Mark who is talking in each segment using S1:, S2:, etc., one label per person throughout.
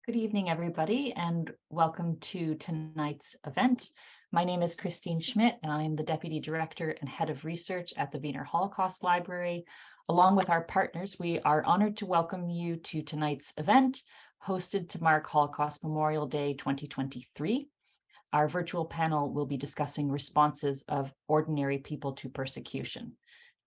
S1: Good evening, everybody, and welcome to tonight's event. My name is Christine Schmidt, and I am the Deputy Director and Head of Research at the Wiener Holocaust Library. Along with our partners, we are honored to welcome you to tonight's event, hosted to mark Holocaust Memorial Day 2023. Our virtual panel will be discussing responses of ordinary people to persecution.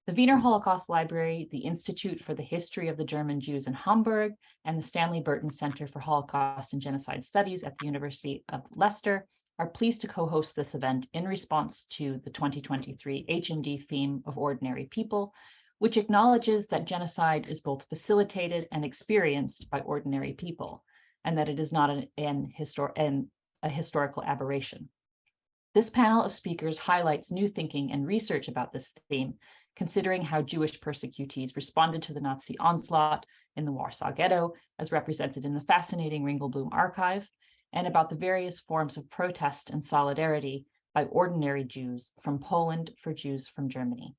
S1: The Wiener Holocaust Library, the Institute for the History of the German Jews in Hamburg, and the Stanley Burton Centre for Holocaust and Genocide Studies at the University of Leicester are pleased to co-host this event in response to the 2023 H&D theme of ordinary people, which acknowledges that genocide is both facilitated and experienced by ordinary people, and that it is not a historical aberration. This panel of speakers highlights new thinking and research about this theme, considering how Jewish persecutees responded to the Nazi onslaught in the Warsaw Ghetto, as represented in the fascinating Ringelblum archive, and about the various forms of protest and solidarity by ordinary Jews from Poland for Jews from Germany.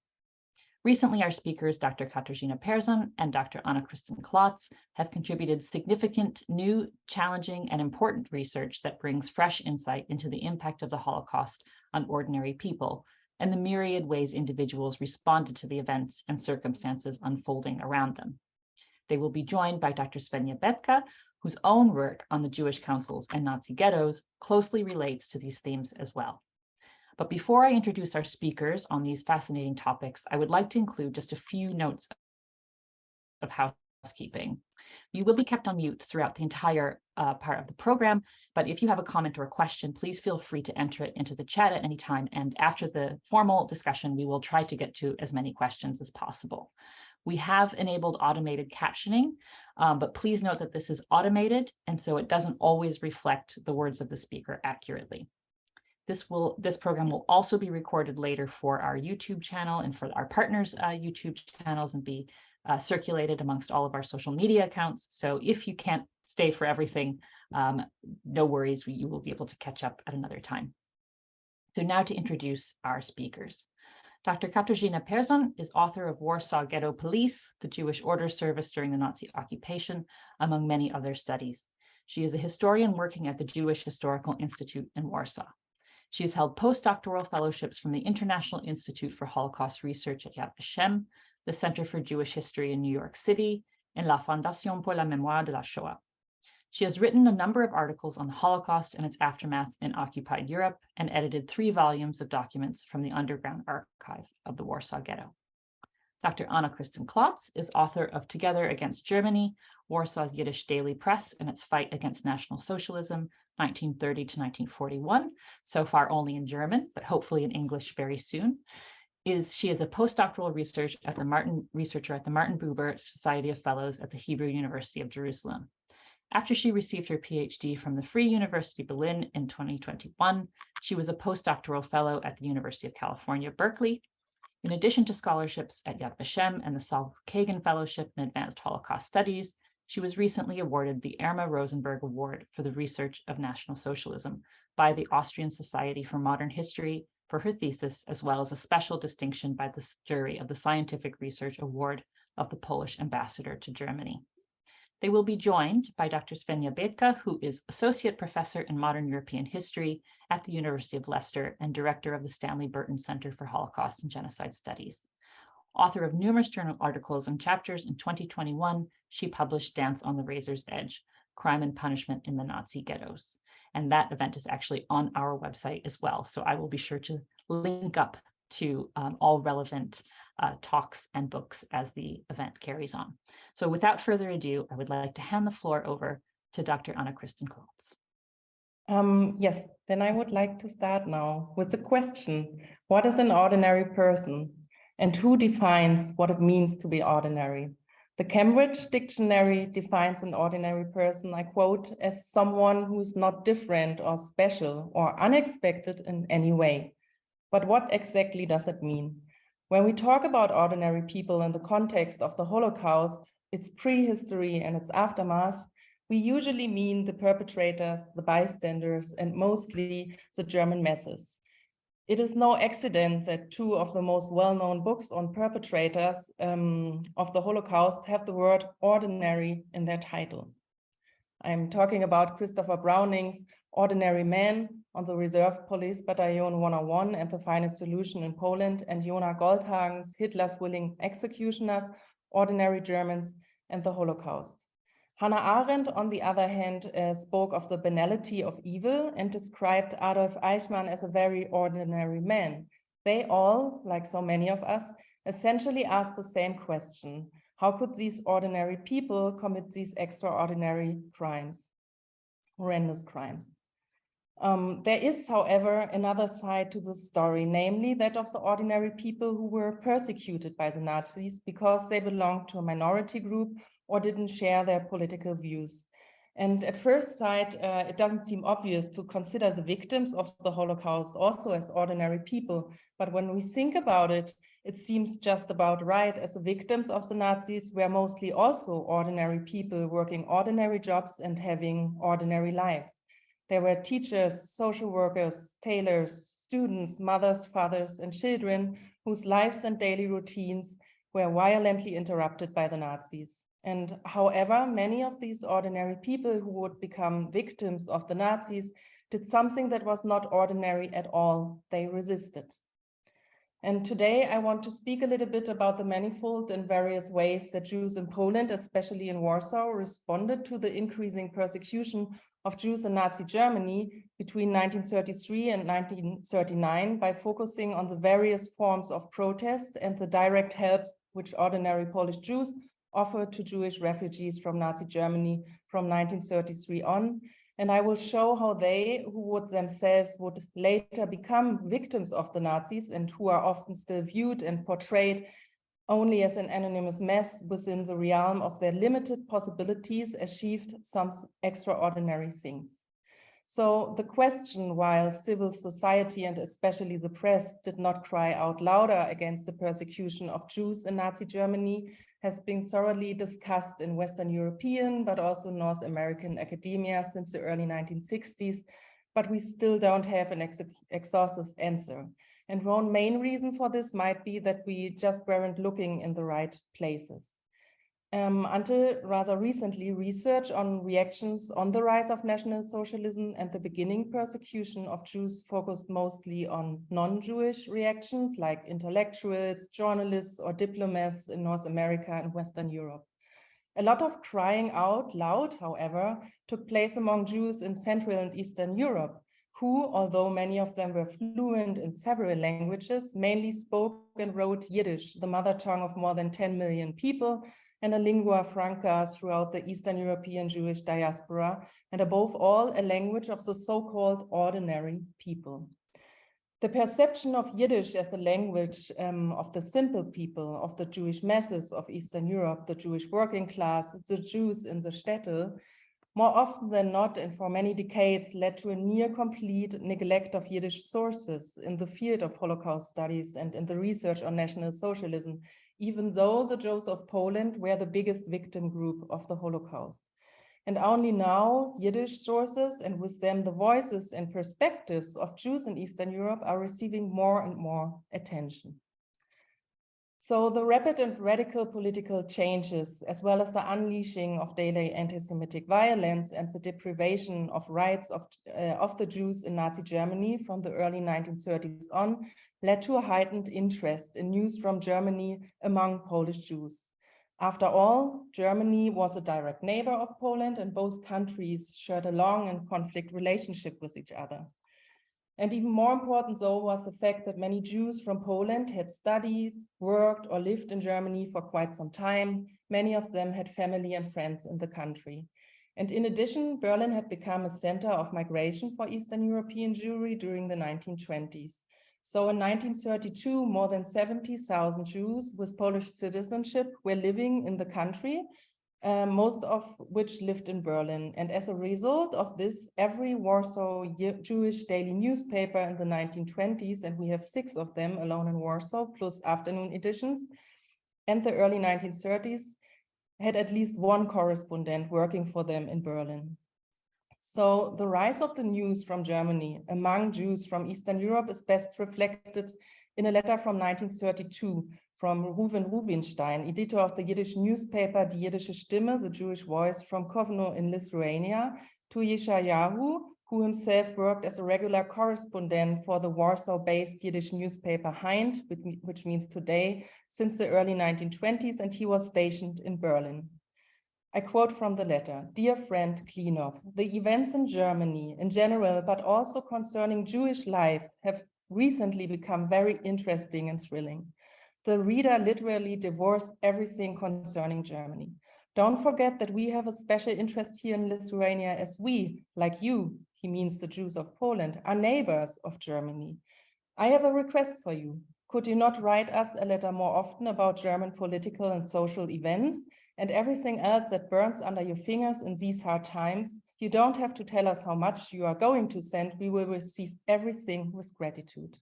S1: Recently, our speakers, Dr. Katarzyna Person and Dr. Anna-Kristin Klotz, have contributed significant, new, challenging, and important research that brings fresh insight into the impact of the Holocaust on ordinary people and the myriad ways individuals responded to the events and circumstances unfolding around them. They will be joined by Dr. Svenja Betka, whose own work on the Jewish councils and Nazi ghettos closely relates to these themes as well. But before I introduce our speakers on these fascinating topics, I would like to include just a few notes of housekeeping. You will be kept on mute throughout the entire part of the program, but if you have a comment or a question, please feel free to enter it into the chat at any time. And after the formal discussion, we will try to get to as many questions as possible. We have enabled automated captioning, but please note that this is automated, and so it doesn't always reflect the words of the speaker accurately. This program will also be recorded later for our YouTube channel and for our partners' YouTube channels and be circulated amongst all of our social media accounts. So if you can't stay for everything, no worries, you will be able to catch up at another time. So now to introduce our speakers. Dr. Katarzyna Person is author of Warsaw Ghetto Police, the Jewish Order Service during the Nazi occupation, among many other studies. She is a historian working at the Jewish Historical Institute in Warsaw. She has held postdoctoral fellowships from the International Institute for Holocaust Research at Yad Vashem, the Center for Jewish History in New York City, and la Fondation pour la Mémoire de la Shoah. She has written a number of articles on the Holocaust and its aftermath in occupied Europe and edited 3 volumes of documents from the underground archive of the Warsaw Ghetto. Dr. Anna-Kristin Klotz is author of Together Against Germany, Warsaw's Yiddish Daily Press and its Fight Against National Socialism, 1930 to 1941, so far only in German, but hopefully in English very soon. She is a postdoctoral researcher at the Martin Buber Society of Fellows at the Hebrew University of Jerusalem. After she received her PhD from the Free University Berlin in 2021, she was a postdoctoral fellow at the University of California, Berkeley. In addition to scholarships at Yad Vashem and the Saul Kagan Fellowship in Advanced Holocaust Studies, she was recently awarded the Irma Rosenberg Award for the Research of National Socialism by the Austrian Society for Modern History for her thesis, as well as a special distinction by the jury of the Scientific Research Award of the Polish Ambassador to Germany. They will be joined by Dr. Svenja Betka, who is Associate Professor in Modern European History at the University of Leicester and Director of the Stanley Burton Centre for Holocaust and Genocide Studies. Author of numerous journal articles and chapters, in 2021, she published Dance on the Razor's Edge, Crime and Punishment in the Nazi Ghettos. And that event is actually on our website as well. So I will be sure to link up to all relevant talks and books as the event carries on. So without further ado, I would like to hand the floor over to Dr. Anna-Kristin Klotz.
S2: Yes, then I would like to start now with the question, what is an ordinary person? And who defines what it means to be ordinary? The Cambridge Dictionary defines an ordinary person, I quote, as someone who's not different or special or unexpected in any way. But what exactly does it mean? When we talk about ordinary people in the context of the Holocaust, its prehistory and its aftermath, we usually mean the perpetrators, the bystanders, and mostly the German masses. It is no accident that 2 of the most well-known books on perpetrators of the Holocaust have the word ordinary in their title. I'm talking about Christopher Browning's Ordinary Man on the Reserve Police Battalion 101 and the Finest Solution in Poland, and Jonah Goldhagen's Hitler's Willing Executioners, Ordinary Germans, and the Holocaust. Hannah Arendt, on the other hand, spoke of the banality of evil and described Adolf Eichmann as a very ordinary man. They all, like so many of us, essentially asked the same question: how could these ordinary people commit these extraordinary crimes, horrendous crimes? There is, however, another side to the story, namely that of the ordinary people who were persecuted by the Nazis because they belonged to a minority group or didn't share their political views. And at first sight, it doesn't seem obvious to consider the victims of the Holocaust also as ordinary people. But when we think about it, it seems just about right, as the victims of the Nazis were mostly also ordinary people working ordinary jobs and having ordinary lives. There were teachers, social workers, tailors, students, mothers, fathers, and children whose lives and daily routines were violently interrupted by the Nazis. And however, many of these ordinary people who would become victims of the Nazis did something that was not ordinary at all. They resisted. And today I want to speak a little bit about the manifold and various ways that Jews in Poland, especially in Warsaw, responded to the increasing persecution of Jews in Nazi Germany between 1933 and 1939 by focusing on the various forms of protest and the direct help which ordinary Polish Jews offered to Jewish refugees from Nazi Germany from 1933 on. And I will show how they, who would themselves would later become victims of the Nazis and who are often still viewed and portrayed only as an anonymous mess within the realm of their limited possibilities, achieved some extraordinary things. So the question, while civil society and especially the press did not cry out louder against the persecution of Jews in Nazi Germany, has been thoroughly discussed in Western European, but also North American academia since the early 1960s, but we still don't have an exhaustive answer. And one main reason for this might be that we just weren't looking in the right places. Until rather recently, research on reactions on the rise of National Socialism and the beginning persecution of Jews focused mostly on non-Jewish reactions like intellectuals, journalists, or diplomats in North America and Western Europe. A lot of crying out loud, however, took place among Jews in Central and Eastern Europe, who, although many of them were fluent in several languages, mainly spoke and wrote Yiddish, the mother tongue of more than 10 million people, and a lingua franca throughout the Eastern European Jewish diaspora, and above all, a language of the so-called ordinary people. The perception of Yiddish as a language of the simple people, of the Jewish masses of Eastern Europe, the Jewish working class, the Jews in the Städte, more often than not, and for many decades, led to a near complete neglect of Yiddish sources in the field of Holocaust studies and in the research on National Socialism, even though the Jews of Poland were the biggest victim group of the Holocaust. And only now, Yiddish sources and with them the voices and perspectives of Jews in Eastern Europe are receiving more and more attention. So the rapid and radical political changes, as well as the unleashing of daily anti-Semitic violence and the deprivation of rights of the Jews in Nazi Germany from the early 1930s on, led to a heightened interest in news from Germany among Polish Jews. After all, Germany was a direct neighbor of Poland, and both countries shared a long and conflict relationship with each other. And even more important, though, was the fact that many Jews from Poland had studied, worked, or lived in Germany for quite some time. Many of them had family and friends in the country. And in addition, Berlin had become a center of migration for Eastern European Jewry during the 1920s. So in 1932, more than 70,000 Jews with Polish citizenship were living in the country, most of which lived in Berlin. And as a result of this, every Warsaw Jewish daily newspaper in the 1920s, and we have 6 of them alone in Warsaw, plus afternoon editions, and the early 1930s, had at least one correspondent working for them in Berlin. So the rise of the news from Germany among Jews from Eastern Europe is best reflected in a letter from 1932 from Reuven Rubinstein, editor of the Yiddish newspaper Die Jiddische Stimme, the Jewish Voice, from Kovno in Lithuania, to Yeshayahu, who himself worked as a regular correspondent for the Warsaw-based Yiddish newspaper Hind, which means today, since the early 1920s, and he was stationed in Berlin. I quote from the letter: "Dear friend Klinov, the events in Germany in general, but also concerning Jewish life, have recently become very interesting and thrilling. The reader literally devours everything concerning Germany. Don't forget that we have a special interest here in Lithuania, as we, like you," he means the Jews of Poland, "are neighbors of Germany. I have a request for you. Could you not write us a letter more often about German political and social events and everything else that burns under your fingers in these hard times? You don't have to tell us how much you are going to send. We will receive everything with gratitude."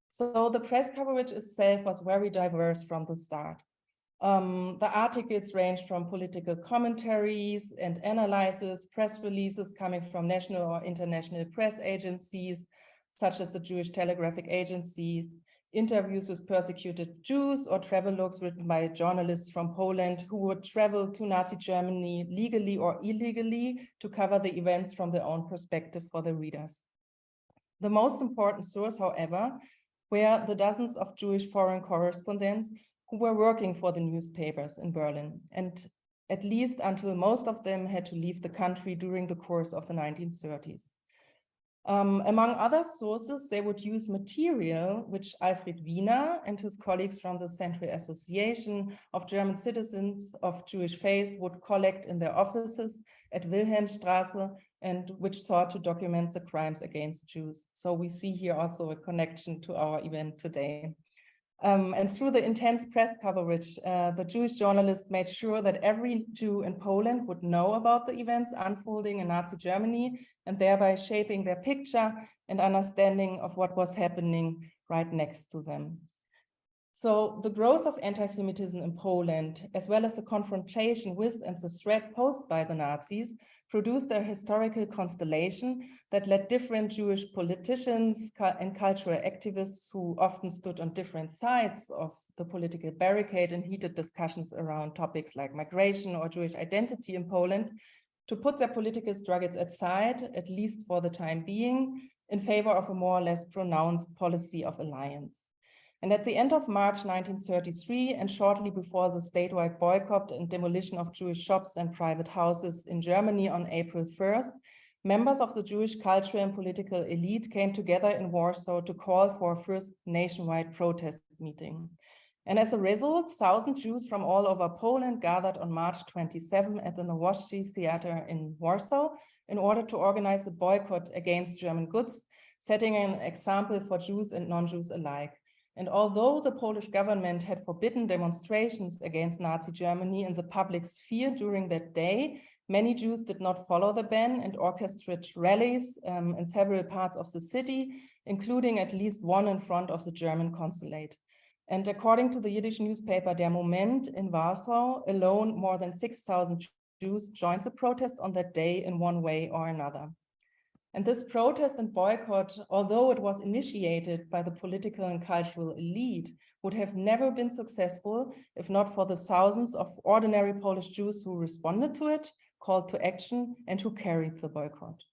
S2: So the press coverage itself was very diverse from the start. The articles ranged from political commentaries and analysis, press releases coming from national or international press agencies, such as the Jewish Telegraphic Agencies, interviews with persecuted Jews, or travelogues written by journalists from Poland who would travel to Nazi Germany legally or illegally to cover the events from their own perspective for the readers. The most important source, however, were the dozens of Jewish foreign correspondents who were working for the newspapers in Berlin, and at least until most of them had to leave the country during the course of the 1930s. Among other sources, they would use material which Alfred Wiener and his colleagues from the Central Association of German Citizens of Jewish Faith would collect in their offices at Wilhelmstraße, and which sought to document the crimes against Jews. So we see here also a connection to our event today. And through the intense press coverage, the Jewish journalists made sure that every Jew in Poland would know about the events unfolding in Nazi Germany, and thereby shaping their picture and understanding of what was happening right next to them. So the growth of anti-Semitism in Poland, as well as the confrontation with and the threat posed by the Nazis, produced a historical constellation that led different Jewish politicians and cultural activists, who often stood on different sides of the political barricade in heated discussions around topics like migration or Jewish identity in Poland, to put their political struggles aside, at least for the time being, in favor of a more or less pronounced policy of alliance. And at the end of March 1933, and shortly before the statewide boycott and demolition of Jewish shops and private houses in Germany on April 1st, members of the Jewish cultural and political elite came together in Warsaw to call for a first nationwide protest meeting. And as a result, 1,000 Jews from all over Poland gathered on March 27 at the Nowości Theater in Warsaw in order to organize a boycott against German goods, setting an example for Jews and non-Jews alike. And although the Polish government had forbidden demonstrations against Nazi Germany in the public sphere during that day, many Jews did not follow the ban and orchestrated rallies in several parts of the city, including at least one in front of the German consulate. And according to the Yiddish newspaper Der Moment in Warsaw, alone more than 6,000 Jews joined the protest on that day in one way or another. And this protest and boycott, although it was initiated by the political and cultural elite, would have never been successful if not for the thousands of ordinary Polish Jews who responded to it, called to action, and who carried the boycott.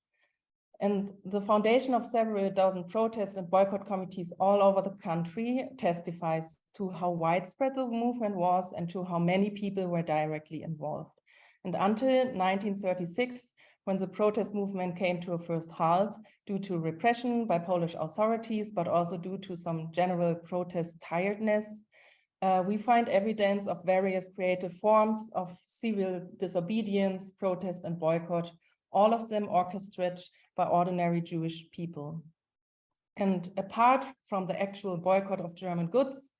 S2: And the foundation of several dozen protests and boycott committees all over the country testifies to how widespread the movement was and to how many people were directly involved. And until 1936, when the protest movement came to a first halt due to repression by Polish authorities, but also due to some general protest tiredness, we find evidence of various creative forms of civil disobedience, protest, and boycott, all of them orchestrated by ordinary Jewish people. And apart from the actual boycott of German goods,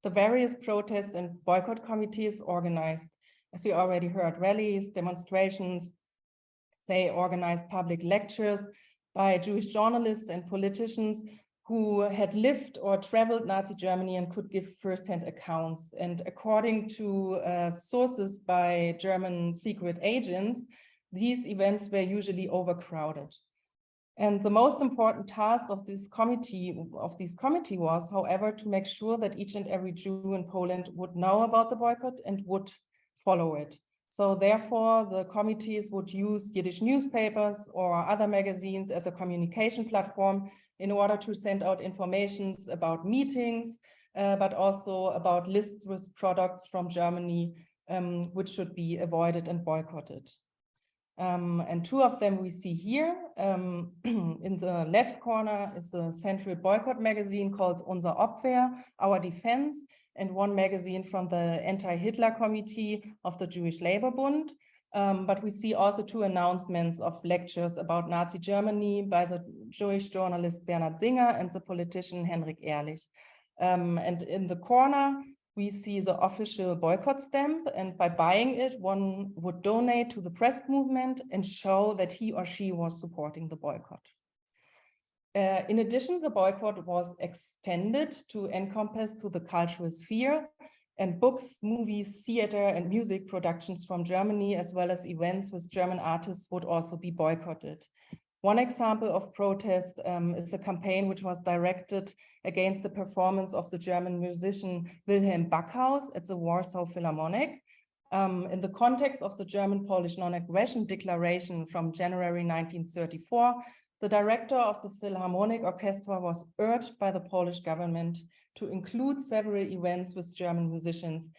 S2: the various protest and boycott committees organized, as we already heard, rallies, demonstrations. They organized public lectures by Jewish journalists and politicians who had lived or traveled Nazi Germany and could give firsthand accounts. And according to sources by German secret agents, these events were usually overcrowded. And the most important task of this committee was, however, to make sure that each and every Jew in Poland would know about the boycott and would follow it. So therefore, the committees would use Yiddish newspapers or other magazines as a communication platform in order to send out informations about meetings, but also about lists with products from Germany, which should be avoided and boycotted. And two of them we see here. In the left corner is the central boycott magazine called Unser Abwehr, Our Defense, and one magazine from the anti-Hitler committee of the Jewish Labor Bund. But we see also two announcements of lectures about Nazi Germany by the Jewish journalist Bernhard Singer and the politician Henrik Ehrlich. And in the corner, we see the official boycott stamp, and by buying it, one would donate to the press movement and show that he or she was supporting the boycott. In addition, the boycott was extended to encompass to the cultural sphere, and books, movies, theater, and music productions from Germany, as well as events with German artists, would also be boycotted. One example of protest is a campaign which was directed against the performance of the German musician Wilhelm Backhaus at the Warsaw Philharmonic. In the context of the German-Polish non-aggression declaration from January 1934, the director of the Philharmonic Orchestra was urged by the Polish government to include several events with German musicians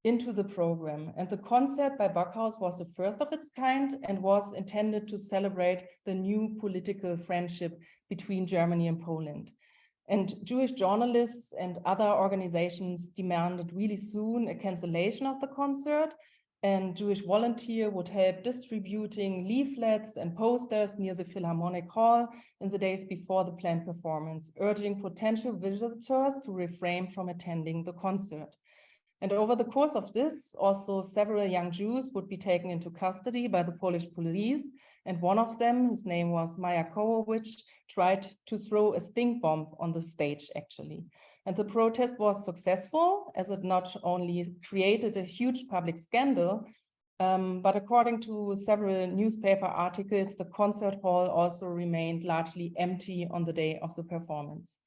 S2: into the program. And the concert by Backhaus was the first of its kind and was intended to celebrate the new political friendship between Germany and Poland. And Jewish journalists and other organizations demanded really soon a cancellation of the concert, and Jewish volunteers would help distributing leaflets and posters near the Philharmonic Hall in the days before the planned performance, urging potential visitors to refrain from attending the concert. And over the course of this, also several young Jews would be taken into custody by the Polish police. And one of them, his name was Majakowicz, tried to throw a stink bomb on the stage, actually. And the protest was successful, as it not only created a huge public scandal, but according to several newspaper articles, the concert hall also remained largely empty on the day of the performance.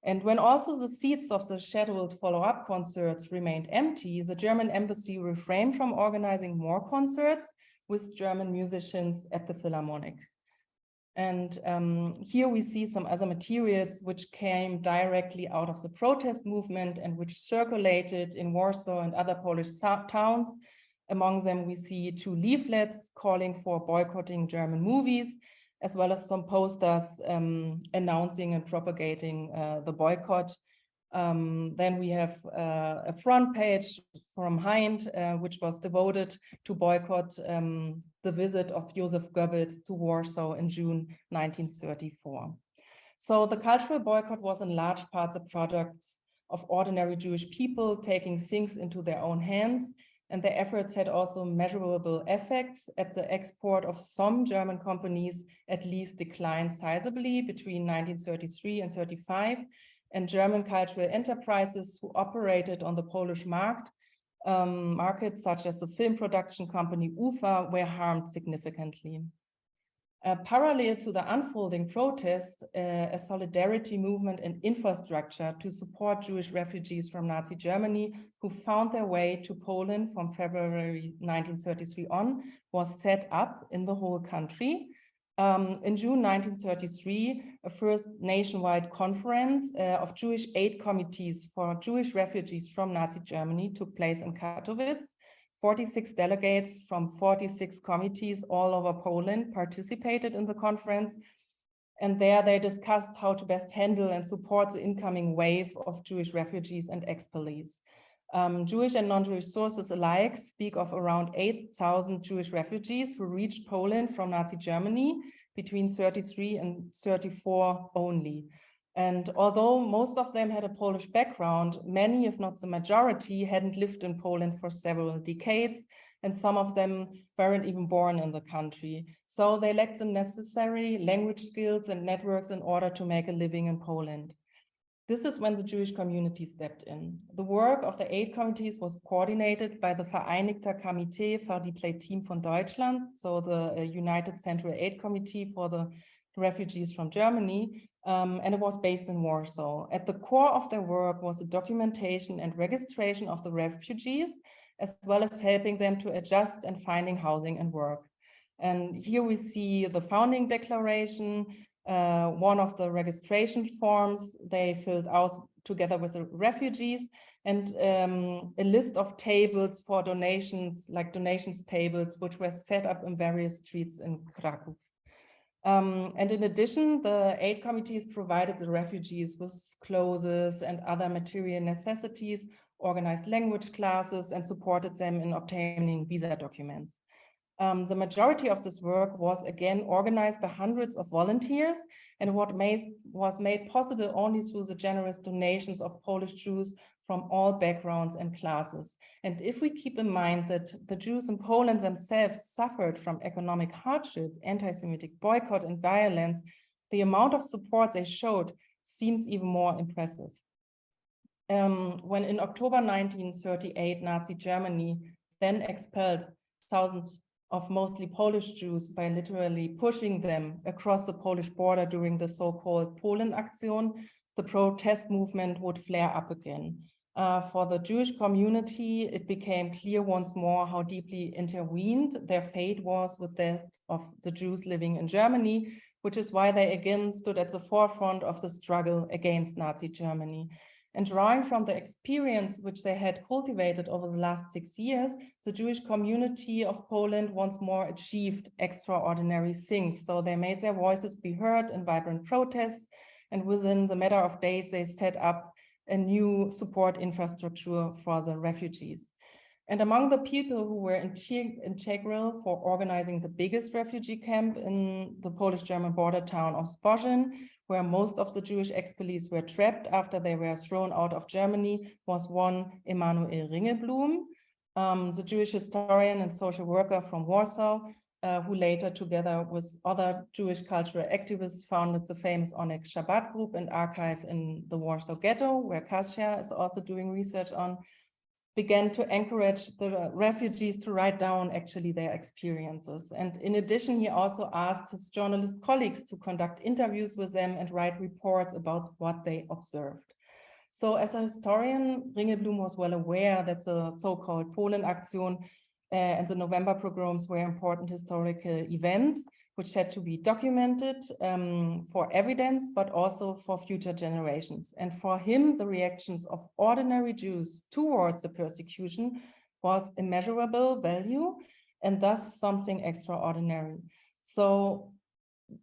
S2: And when also the seats of the scheduled follow-up concerts remained empty, the German embassy refrained from organizing more concerts with German musicians at the Philharmonic. And here we see some other materials which came directly out of the protest movement and which circulated in Warsaw and other Polish towns. Among them, we see two leaflets calling for boycotting German movies, as well as some posters announcing and propagating the boycott. Then we have a front page from Hind, which was devoted to boycott the visit of Joseph Goebbels to Warsaw in June 1934. So the cultural boycott was in large part the product of ordinary Jewish people taking things into their own hands, and their efforts had also measurable effects. At the export of some German companies at least declined sizably between 1933 and 35, and German cultural enterprises who operated on the Polish market, such as the film production company UFA, were harmed significantly. Parallel to the unfolding protest, a solidarity movement and infrastructure to support Jewish refugees from Nazi Germany who found their way to Poland from February 1933 on was set up in the whole country. In June 1933, a first nationwide conference of Jewish aid committees for Jewish refugees from Nazi Germany took place in Katowice. 46 delegates from 46 committees all over Poland participated in the conference, and there they discussed how to best handle and support the incoming wave of Jewish refugees and ex-police. Jewish and non-Jewish sources alike speak of around 8,000 Jewish refugees who reached Poland from Nazi Germany between 33 and 34 only. And although most of them had a Polish background, many, if not the majority, hadn't lived in Poland for several decades, and some of them weren't even born in the country. So they lacked the necessary language skills and networks in order to make a living in Poland. This is when the Jewish community stepped in. The work of the aid committees was coordinated by the Vereinigter Komitee für die Politik von Deutschland, so the United Central Aid Committee for the refugees from Germany, and it was based in Warsaw. At the core of their work was the documentation and registration of the refugees, as well as helping them to adjust and finding housing and work. And here we see the founding declaration, one of the registration forms they filled out together with the refugees, and a list of tables for donations, like donations tables, which were set up in various streets in Krakow. And in addition, the aid committees provided the refugees with clothes and other material necessities, organized language classes, and supported them in obtaining visa documents. The majority of this work was again organized by hundreds of volunteers, and what was made possible only through the generous donations of Polish Jews from all backgrounds and classes. And if we keep in mind that the Jews in Poland themselves suffered from economic hardship, anti-Semitic boycott, and violence, the amount of support they showed seems even more impressive. When in October 1938, Nazi Germany then expelled thousands of mostly Polish Jews by literally pushing them across the Polish border during the so-called Polen-Aktion, the protest movement would flare up again. For the Jewish community, it became clear once more how deeply intertwined their fate was with that of the Jews living in Germany, which is why they again stood at the forefront of the struggle against Nazi Germany. And drawing from the experience which they had cultivated over the last 6 years, the Jewish community of Poland once more achieved extraordinary things. So they made their voices be heard in vibrant protests, and within the matter of days, they set up a new support infrastructure for the refugees. And among the people who were integral for organizing the biggest refugee camp in the Polish-German border town of Zborzyn, where most of the Jewish expellees were trapped after they were thrown out of Germany, was one Emanuel Ringelblum, the Jewish historian and social worker from Warsaw, who later, together with other Jewish cultural activists, founded the famous Onek Shabbat group and archive in the Warsaw Ghetto, where Kasia is also doing research on, began to encourage the refugees to write down actually their experiences. And in addition, he also asked his journalist colleagues to conduct interviews with them and write reports about what they observed. So as a historian, Ringelblum was well aware that the so-called Polen-Aktion and the November pogroms were important historical events, which had to be documented for evidence, but also for future generations. And for him, the reactions of ordinary Jews towards the persecution was immeasurable value, and thus something extraordinary. So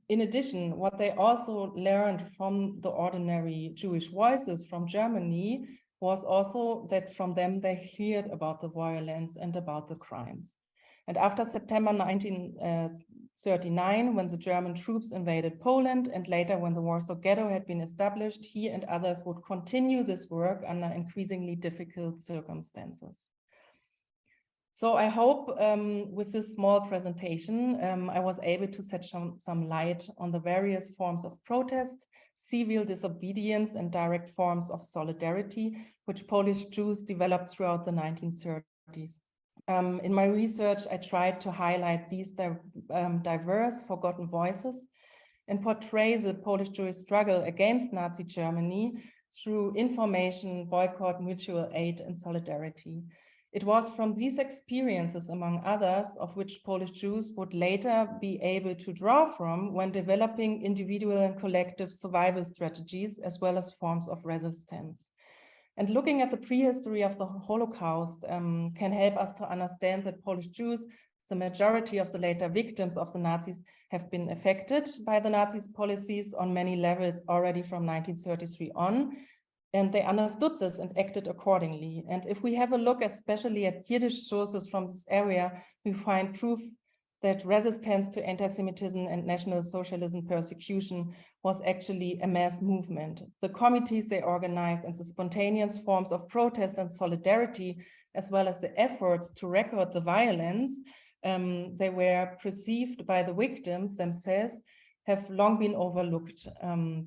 S2: in addition, what they also learned from the ordinary Jewish voices from Germany was also that from them they heard about the violence and about the crimes. And after September 1939, when the German troops invaded Poland, and later when the Warsaw Ghetto had been established, he and others would continue this work under increasingly difficult circumstances. So I hope with this small presentation, I was able to shed some light on the various forms of protest, civil disobedience, and direct forms of solidarity, which Polish Jews developed throughout the 1930s. In my research, I tried to highlight these diverse forgotten voices and portray the Polish Jewish struggle against Nazi Germany through information, boycott, mutual aid, and solidarity. It was from these experiences, among others, of which Polish Jews would later be able to draw from when developing individual and collective survival strategies, as well as forms of resistance. And looking at the prehistory of the Holocaust can help us to understand that Polish Jews, the majority of the later victims of the Nazis, have been affected by the Nazis' policies on many levels already from 1933 on. And they understood this and acted accordingly. And if we have a look especially at Yiddish sources from this area, we find proof that resistance to anti-Semitism and National Socialism persecution was actually a mass movement. The committees they organized and the spontaneous forms of protest and solidarity, as well as the efforts to record the violence they were perceived by the victims themselves, have long been overlooked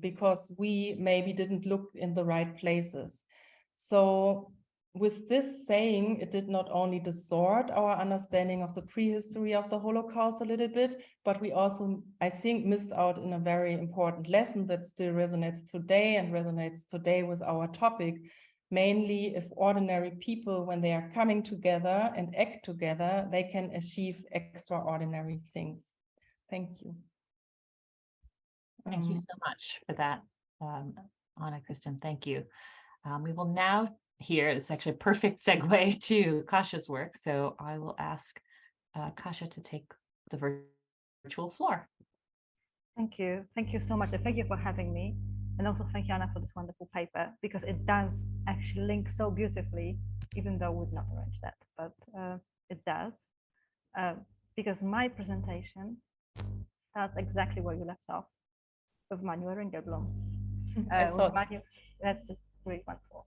S2: because we maybe didn't look in the right places. So with this saying, it did not only distort our understanding of the prehistory of the Holocaust a little bit, but we also, I think, missed out in a very important lesson that still resonates today and resonates today with our topic. Mainly, if ordinary people, when they are coming together and act together, they can achieve extraordinary things. Thank you.
S1: Thank you so much for that, Anna Kristen. Thank you. We will now hear, it's actually a perfect segue to Kasia's work. So I will ask Kasia to take the virtual floor.
S3: Thank you. Thank you so much. And thank you for having me. And also thank you, Anna, for this wonderful paper, because it does actually link so beautifully, even though we've not arranged that, but it does. Because my presentation starts exactly where you left off, with Manuel Ringelblum. That's really wonderful.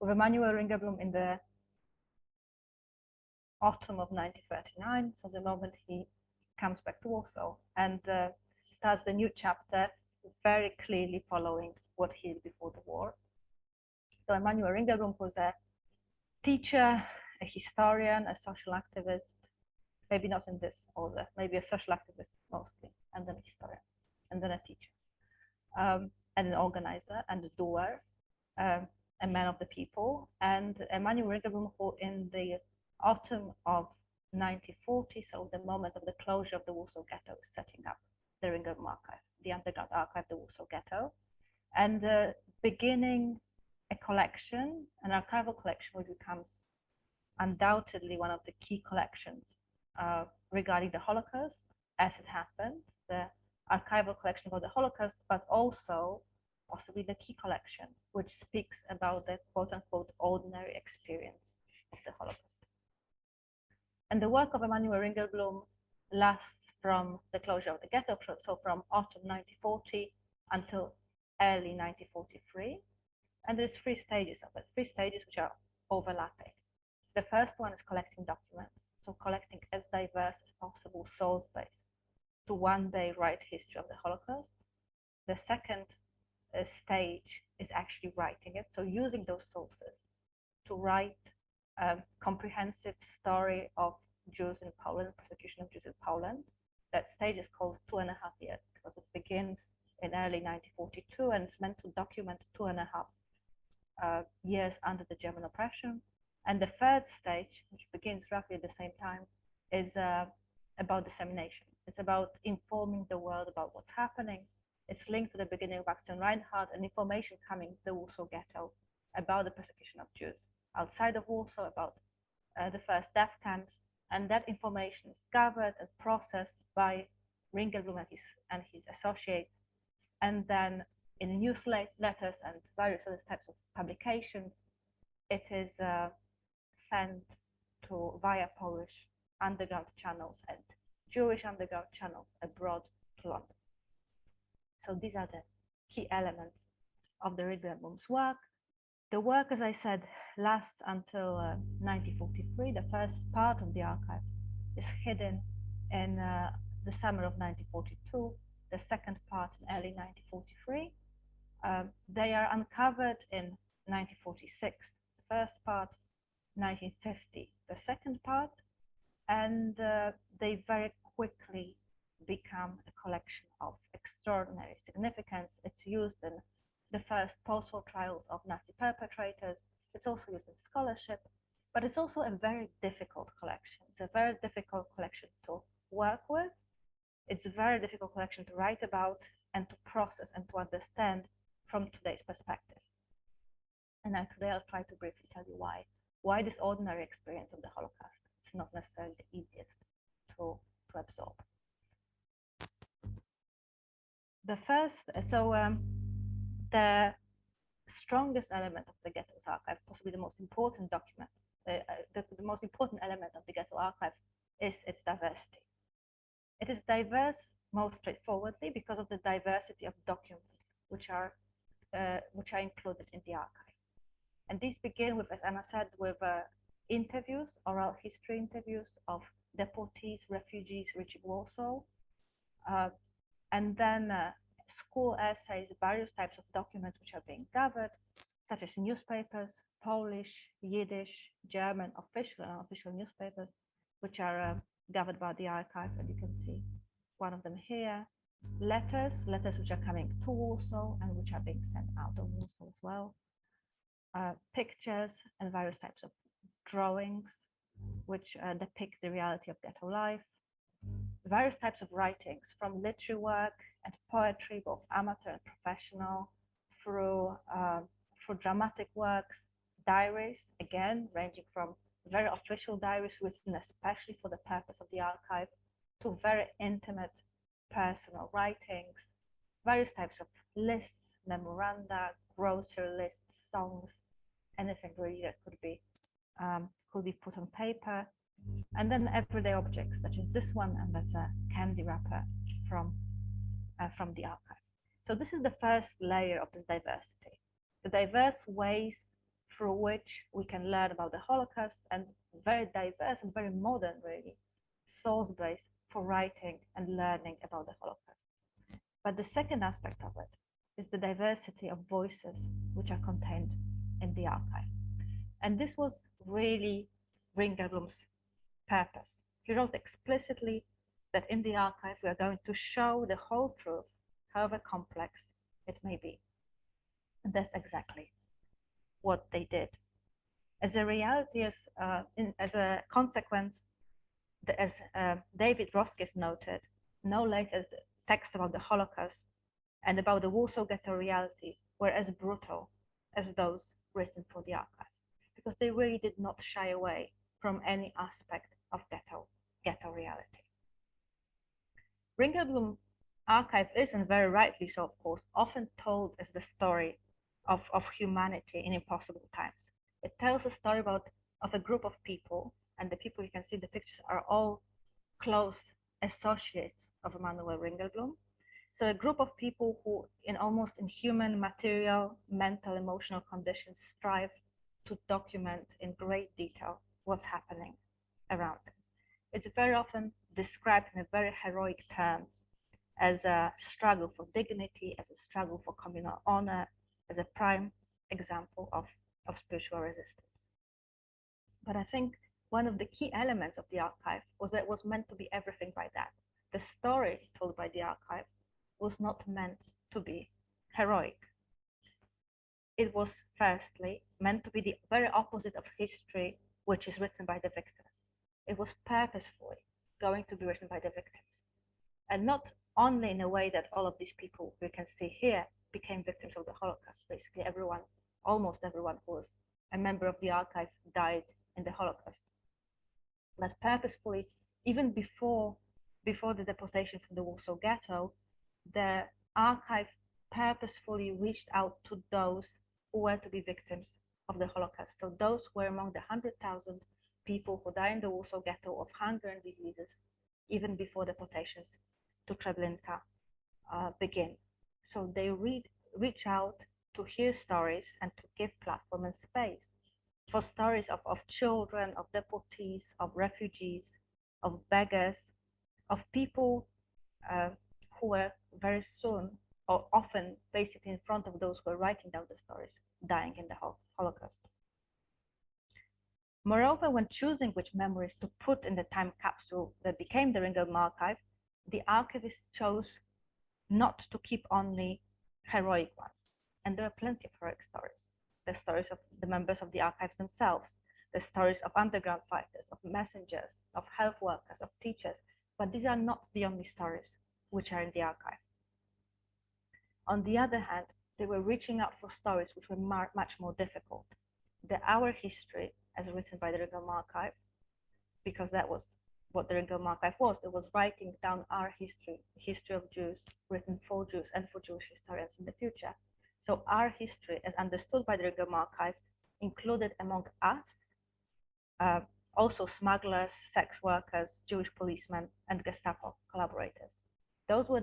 S3: With Emanuel Ringelblum in the autumn of 1939, so the moment he comes back to Warsaw, and starts the new chapter, very clearly following what he did before the war. So Emanuel Ringelblum was a teacher, a historian, a social activist, maybe not in this order, maybe a social activist mostly, and then a historian, and then a teacher, and an organizer and a doer, a man of the people. And Emanuel Ringelblum, who in the autumn of 1940, so the moment of the closure of the Warsaw Ghetto, is setting up the Ringelblum archive, the underground archive, the Warsaw Ghetto, and beginning a collection, an archival collection, which becomes undoubtedly one of the key collections regarding the Holocaust as it happened, the archival collection about the Holocaust, but also possibly the key collection, which speaks about the quote-unquote ordinary experience of the Holocaust. And the work of Emanuel Ringelblum lasts from the closure of the ghetto, so from autumn 1940 until early 1943. And there's three stages of it, three stages which are overlapping. The first one is collecting documents, so collecting as diverse as possible source base to one day write history of the Holocaust. The second stage is actually writing it, so using those sources to write a comprehensive story of Jews in Poland, persecution of Jews in Poland. That stage is called 2.5 years because it begins in early 1942 and it's meant to document 2.5 years under the German oppression. And the third stage, which begins roughly at the same time, is about dissemination. It's about informing the world about what's happening. It's linked to the beginning of Action Reinhardt and information coming to the Warsaw Ghetto about the persecution of Jews outside of Warsaw, about the first death camps. And that information is gathered and processed by Ringelblum and his associates. And then in newsletters and various other types of publications, it is sent to via Polish underground channels and Jewish underground channels abroad to London. So these are the key elements of the Ringelblum's work. The work, as I said, lasts until 1943. The first part of the archive is hidden in the summer of 1942, the second part in early 1943. They are uncovered in 1946, the first part, 1950, the second part, and they very quickly become a collection of extraordinary significance. It's used in the first post-war trials of Nazi perpetrators. It's also used in scholarship, but it's also a very difficult collection. It's a very difficult collection to work with. It's a very difficult collection to write about and to process and to understand from today's perspective. And today I'll try to briefly tell you why this ordinary experience of the Holocaust is not necessarily the easiest to absorb. The first, the strongest element of the Ghetto's archive, possibly the most important document, the most important element of the Ghetto archive is its diversity. It is diverse most straightforwardly because of the diversity of documents which are included in the archive. And these begin with, as Anna said, with interviews, oral history interviews of deportees, refugees reaching Warsaw, and then school essays, various types of documents which are being gathered, such as newspapers, Polish, Yiddish, German, official and unofficial newspapers, which are gathered by the archive, and you can see one of them here. Letters which are coming to Warsaw and which are being sent out of Warsaw as well. Pictures and various types of drawings which depict the reality of ghetto life. Various types of writings, from literary work and poetry, both amateur and professional, through dramatic works, diaries, again, ranging from very official diaries written especially for the purpose of the archive, to very intimate personal writings, various types of lists, memoranda, grocery lists, songs, anything really that could be put on paper. And then everyday objects such as this one, and that's a candy wrapper from the archive. So this is the first layer of this diversity, the diverse ways through which we can learn about the Holocaust, and very diverse and very modern, really, source base for writing and learning about the Holocaust. But the second aspect of it is the diversity of voices which are contained in the archive. And this was really Ringelblum's purpose. He wrote explicitly that in the archive we are going to show the whole truth, however complex it may be. And that's exactly what they did. As a reality, as a consequence, as David Roskis noted, no later texts about the Holocaust and about the Warsaw Ghetto reality were as brutal as those written for the archive, because they really did not shy away from any aspect of ghetto reality. Ringelblum archive is, and very rightly so, of course, often told as the story of humanity in impossible times. It tells a story of a group of people, and the people you can see in the pictures are all close associates of Emanuel Ringelblum. So a group of people who, in almost inhuman material, mental, emotional conditions, strive to document in great detail what's happening around them. It's very often described in a very heroic terms as a struggle for dignity, as a struggle for communal honor, as a prime example of spiritual resistance. But I think one of the key elements of the archive was that it was meant to be everything by that. The story told by the archive was not meant to be heroic. It was firstly meant to be the very opposite of history, which is written by the victims. It was purposefully going to be written by the victims, and not only in a way that all of these people we can see here became victims of the Holocaust. Basically everyone, almost everyone who was a member of the archive died in the Holocaust. But purposefully, even before the deportation from the Warsaw Ghetto, the archive purposefully reached out to those who were to be victims of the Holocaust. So those were among the 100,000 people who died in the Warsaw Ghetto of hunger and diseases, even before deportations to Treblinka begin. So they reach out to hear stories and to give platform and space for stories of children, of deportees, of refugees, of beggars, of people who were very soon, or often basically in front of those who were writing down the stories, dying in the Holocaust. Moreover, when choosing which memories to put in the time capsule that became the Ringelblum archive, the archivist chose not to keep only heroic ones. And there are plenty of heroic stories. The stories of the members of the archives themselves, the stories of underground fighters, of messengers, of health workers, of teachers, but these are not the only stories which are in the archive. On the other hand, they were reaching out for stories which were much more difficult. Our history, as written by the Ringelblum archive, because that was what the Ringelblum archive was. It was writing down our history, the history of Jews, written for Jews and for Jewish historians in the future. So our history, as understood by the Ringelblum archive, included among us also smugglers, sex workers, Jewish policemen, and Gestapo collaborators. Those were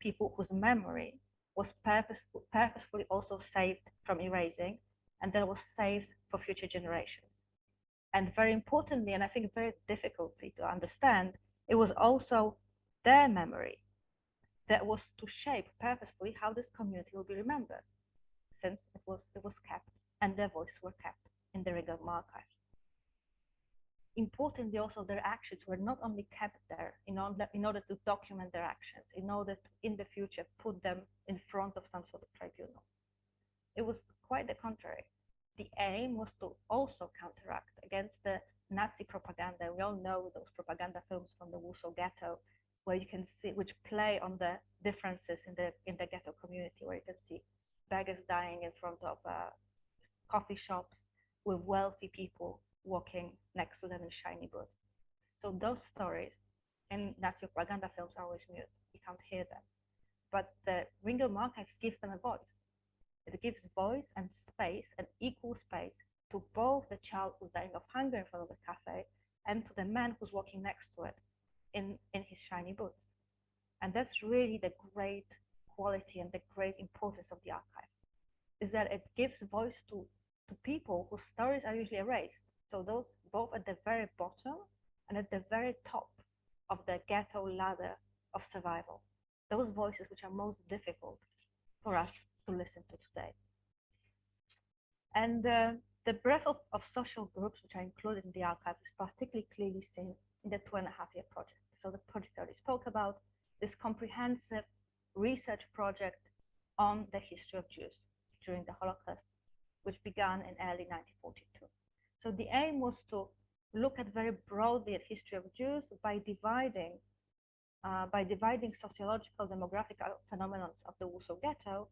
S3: people whose memory was purposefully also saved from erasing, and that was saved for future generations. And very importantly, and I think very difficultly to understand, it was also their memory that was to shape purposefully how this community will be remembered. since it was kept, and their voices were kept in the Ringelblum archive. Importantly, also their actions were not only kept there in order to document their actions, in order to, in the future, put them in front of some sort of tribunal. It was quite the contrary. The aim was to also counteract against the Nazi propaganda. We all know those propaganda films from the Warsaw Ghetto, where you can see, which play on the differences in the ghetto community, where you can see beggars dying in front of coffee shops with wealthy people walking next to them in shiny boots. So those stories in Nazi propaganda films are always mute. You can't hear them. But the Ringelblum archives gives them a voice. It gives voice and space, an equal space, to both the child who's dying of hunger in front of the cafe and to the man who's walking next to it in his shiny boots. And that's really the great quality and the great importance of the archive, is that it gives voice to people whose stories are usually erased. So those both at the very bottom and at the very top of the ghetto ladder of survival. Those voices which are most difficult for us to listen to today. And the breadth of social groups which are included in the archive is particularly clearly seen in the 2.5-year project. So the project I already spoke about, this comprehensive research project on the history of Jews during the Holocaust, which began in early 1942. So the aim was to look at very broadly at history of Jews by dividing sociological demographic phenomena of the Warsaw Ghetto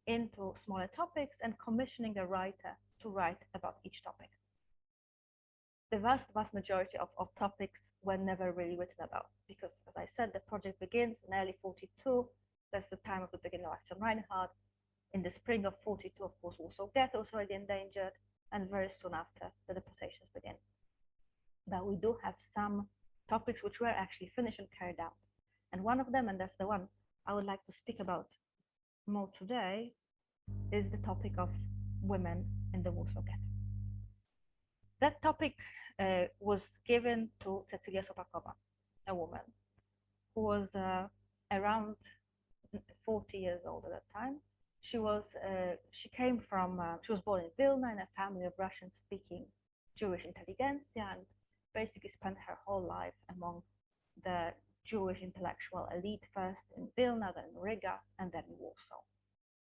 S3: into smaller topics and commissioning a writer to write about each topic. The vast majority of topics were never really written about because, as I said, the project begins in early 42. That's the time of the beginning of Action Reinhardt. In the spring of 42, of course, Warsaw Ghetto was already endangered, and very soon after, the deportations begin. But we do have some topics which were actually finished and carried out. And one of them, and that's the one I would like to speak about more today, is the topic of women in the Warsaw Ghetto. That topic was given to Cecilia Sopakowa, a woman who was around 40 years old at that time. She was born in Vilna in a family of Russian-speaking Jewish intelligentsia, and basically spent her whole life among the Jewish intellectual elite, first in Vilna, then in Riga, and then in Warsaw.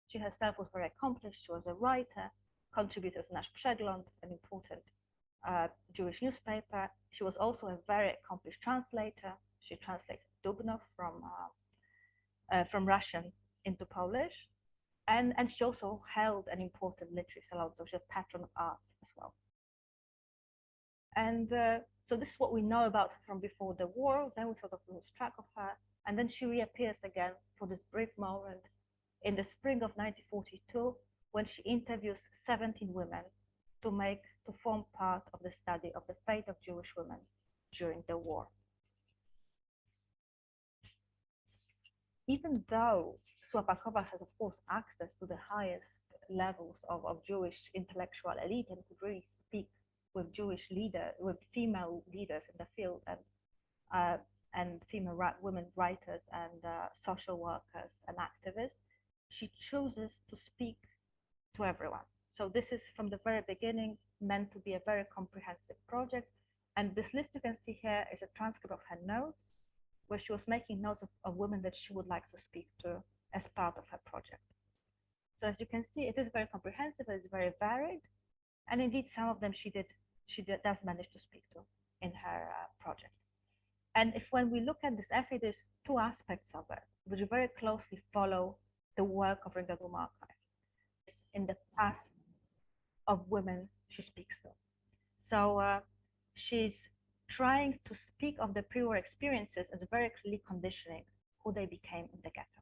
S3: She herself was very accomplished. She was a writer, contributor to Nasz Przegląd, an important Jewish newspaper. She was also a very accomplished translator. She translated Dubnov from Russian into Polish. And she also held an important literary salon, so she's a patron of arts as well. And so this is what we know about her from before the war. Then we sort of lose track of her. And then she reappears again for this brief moment in the spring of 1942, when she interviews 17 women to form part of the study of the fate of Jewish women during the war. Even though Sopakowa has, of course, access to the highest levels of Jewish intellectual elite and could really speak with with female leaders in the field and female women writers and social workers and activists, she chooses to speak to everyone. So this is from the very beginning meant to be a very comprehensive project. And this list you can see here is a transcript of her notes, where she was making notes of women that she would like to speak to as part of her project. So as you can see, it is very comprehensive, it's very varied, and indeed some of them she does manage to speak to in her project. And when we look at this essay, there's two aspects of it which very closely follow the work of Ringelblum archive. In the past of women she speaks to. So she's trying to speak of the pre-war experiences as very clearly conditioning who they became in the ghetto.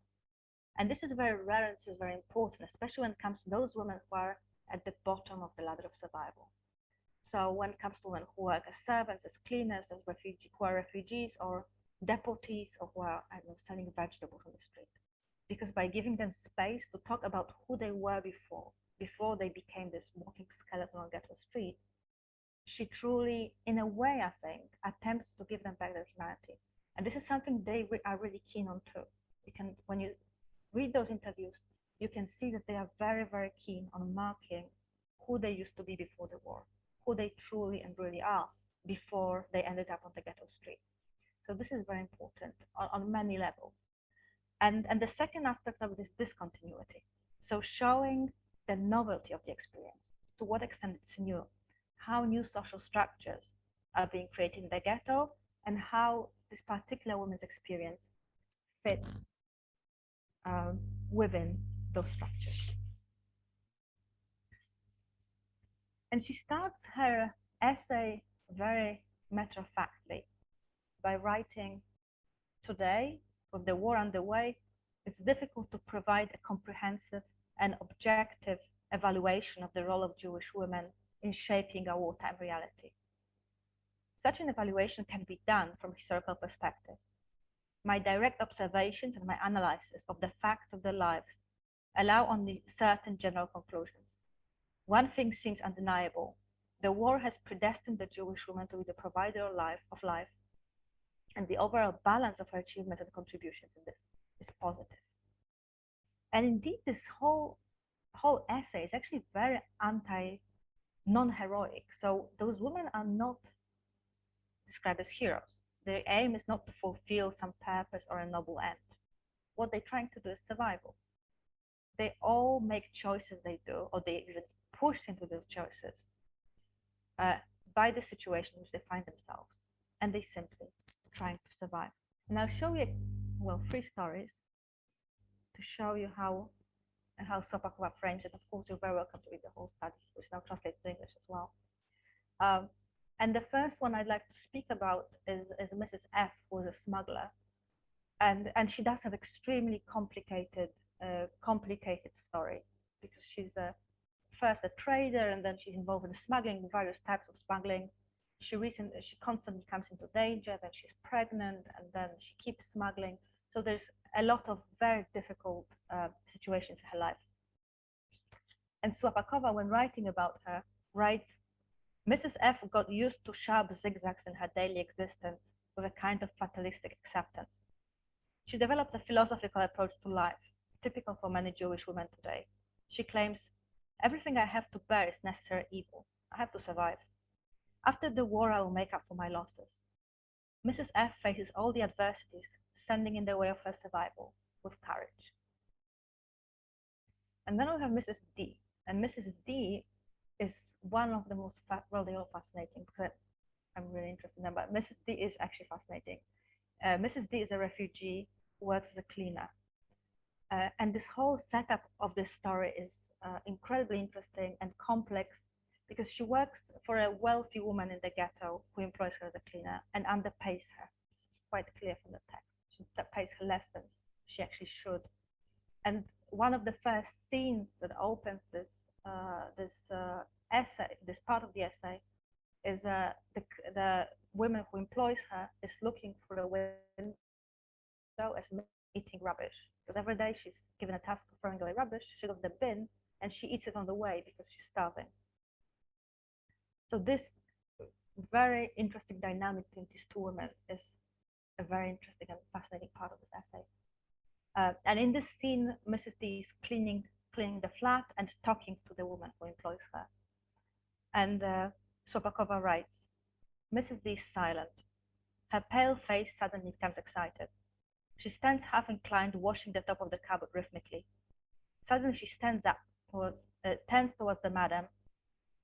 S3: And this is very rare and this is very important, especially when it comes to those women who are at the bottom of the ladder of survival. So when it comes to women who work as servants, as cleaners, as who are refugees or deportees, or who are, selling vegetables on the street. Because by giving them space to talk about who they were before they became this walking skeleton on ghetto street, she truly, in a way, I think, attempts to give them back their humanity. And this is something they are really keen on too. When you read those interviews, you can see that they are very, very keen on marking who they used to be before the war, who they truly and really are before they ended up on the ghetto street. So this is very important on many levels. And the second aspect of this discontinuity. So showing the novelty of the experience, to what extent it's new, how new social structures are being created in the ghetto, and how this particular woman's experience fits within those structures. And she starts her essay very matter-of-factly by writing, "Today, with the war underway, it's difficult to provide a comprehensive and objective evaluation of the role of Jewish women in shaping our wartime reality. Such an evaluation can be done from a historical perspective. My direct observations and my analysis of the facts of their lives allow only certain general conclusions. One thing seems undeniable. The war has predestined the Jewish woman to be the provider of life, and the overall balance of her achievements and contributions in this is positive." And indeed, this whole essay is actually very non-heroic. So those women are not described as heroes. Their aim is not to fulfill some purpose or a noble end. What they're trying to do is survival. They all make choices they do, or they get pushed into those choices by the situation in which they find themselves, and they simply trying to survive. And I'll show you, well, 3 stories to show you how Sopakova frames it. Of course, you're very welcome to read the whole study, which now translates to English as well. And the first one I'd like to speak about is Mrs. F, who was a smuggler, and she does have extremely complicated story, because she's first a trader, and then she's involved in smuggling, various types of smuggling. She constantly comes into danger, then she's pregnant, and then she keeps smuggling. So there's a lot of very difficult situations in her life. And Słopakova, when writing about her, writes, "Mrs. F got used to sharp zigzags in her daily existence with a kind of fatalistic acceptance. She developed a philosophical approach to life, typical for many Jewish women today. She claims, everything I have to bear is necessary evil. I have to survive. After the war, I will make up for my losses." Mrs. F faces all the adversities standing in the way of her survival with courage. And then we have Mrs. D. And Mrs. D is one of the most, well, they're all fascinating, because I'm really interested in them, but Mrs. D is actually fascinating. Mrs. D is a refugee who works as a cleaner. And this whole setup of this story is incredibly interesting and complex, because she works for a wealthy woman in the ghetto who employs her as a cleaner and underpays her. It's quite clear from the text. She pays her less than she actually should. And one of the first scenes that opens this essay, this part of the essay, is the woman who employs her is looking through a window as eating rubbish, because every day she's given a task of throwing away rubbish. She goes to the bin and she eats it on the way because she's starving. So this very interesting dynamic between these two women is a very interesting and fascinating part of this essay. And in this scene, Mrs. D is cleaning the flat and talking to the woman who employs her. And Słopakova writes, "Mrs. D is silent. Her pale face suddenly becomes excited. She stands half inclined, washing the top of the cupboard rhythmically. Suddenly she stands up, turns towards the madam,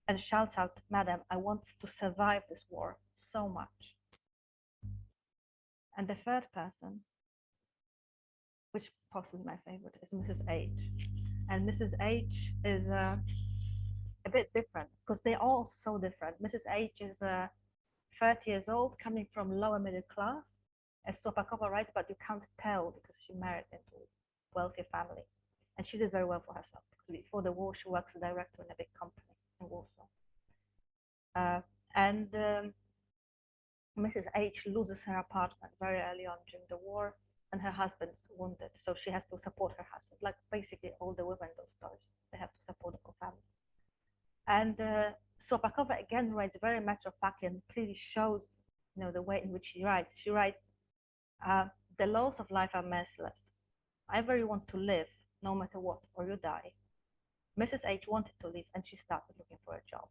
S3: and shouts out, 'Madam, I want to survive this war so much.'" And the third person, which possibly my favorite, is Mrs. H. And Mrs. H is a bit different, because they're all so different. Mrs. H is 30 years old, coming from lower middle class, as Słopakova writes, but you can't tell because she married into a wealthy family. And she did very well for herself, because before the war, she works as a director in a big company in Warsaw. Mrs. H loses her apartment very early on during the war, and her husband's wounded, so she has to support her husband. Like basically all the women in those stories, they have to support the whole family. And Słopakova again writes very matter-of-factly, and clearly shows, the way in which she writes. She writes, "The laws of life are merciless. Either you want to live, no matter what, or you die. Mrs. H wanted to leave, and she started looking for a job.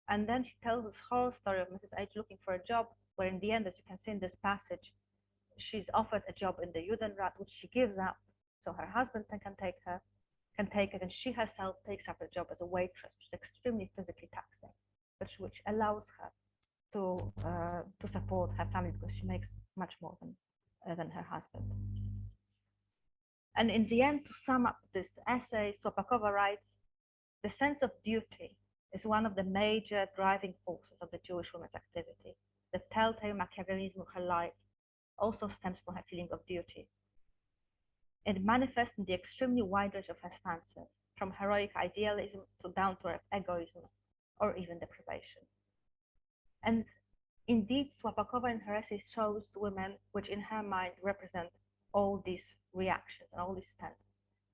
S3: And then she tells this whole story of Mrs. H looking for a job, where in the end, as you can see in this passage, she's offered a job in the Judenrat, which she gives up, so her husband can take it, and she herself takes up a job as a waitress, which is extremely physically taxing, but which allows her to support her family because she makes much more than her husband. And in the end, to sum up this essay, Swapakova writes, the sense of duty is one of the major driving forces of the Jewish woman's activity. The telltale Machiavellism of her life also stems from her feeling of duty. It manifests in the extremely wide range of her stances, from heroic idealism to down-to-earth egoism, or even deprivation. And indeed, Swapakova in her essay shows women which in her mind represent all these reactions and all these stands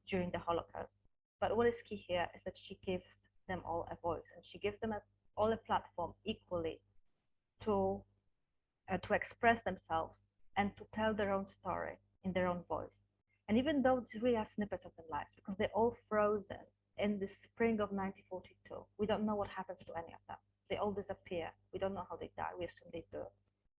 S3: during the Holocaust. But what is key here is that she gives them all a voice, and she gives them all a platform equally to express themselves and to tell their own story in their own voice. And even though it's really are snippets of their lives, because they're all frozen in the spring of 1942, we don't know what happens to any of them. They all disappear. We don't know how they die. We assume they do.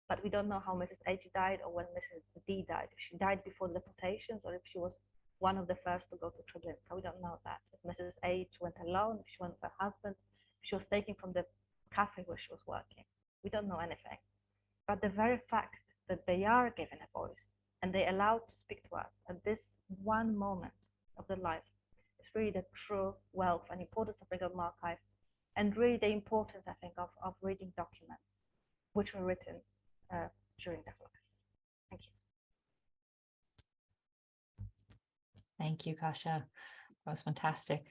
S3: But we don't know how Mrs. H died or when Mrs. D died. If she died before the deportations or if she was one of the first to go to Treblinka. We don't know that. If Mrs. H went alone, if she went with her husband, if she was taken from the cafe where she was working. We don't know anything. But the very fact that they are given a voice and they allowed to speak to us at this one moment of their life is really the true wealth and importance of Ringelblum archive, and really the importance, I think, of reading documents which were written during the Holocaust. Thank you.
S1: Thank you, Kasia. That was fantastic.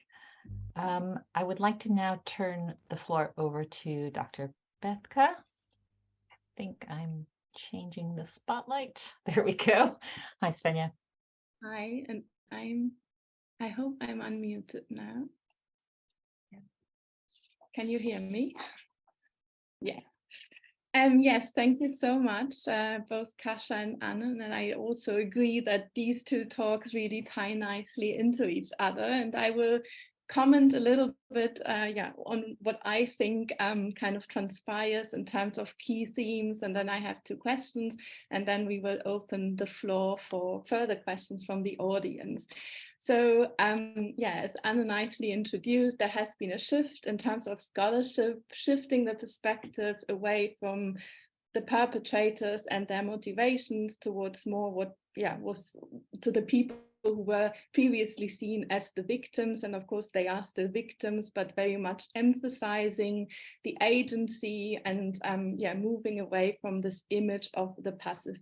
S1: I would like to now turn the floor over to Dr. Bethke. I think I'm changing the spotlight. There we go. Hi, Svenja.
S4: Hi, and I hope I'm unmuted now. Yeah. Can you hear me? Yeah. Yes, thank you so much, both Kasia and Anna, and I also agree that these two talks really tie nicely into each other, and I will comment a little bit on what I think kind of transpires in terms of key themes, and then I have two questions, and then we will open the floor for further questions from the audience. So as Anna nicely introduced, there has been a shift in terms of scholarship, shifting the perspective away from the perpetrators and their motivations towards more what was to the people who were previously seen as the victims, and of course they are still victims, but very much emphasizing the agency and moving away from this image of the passive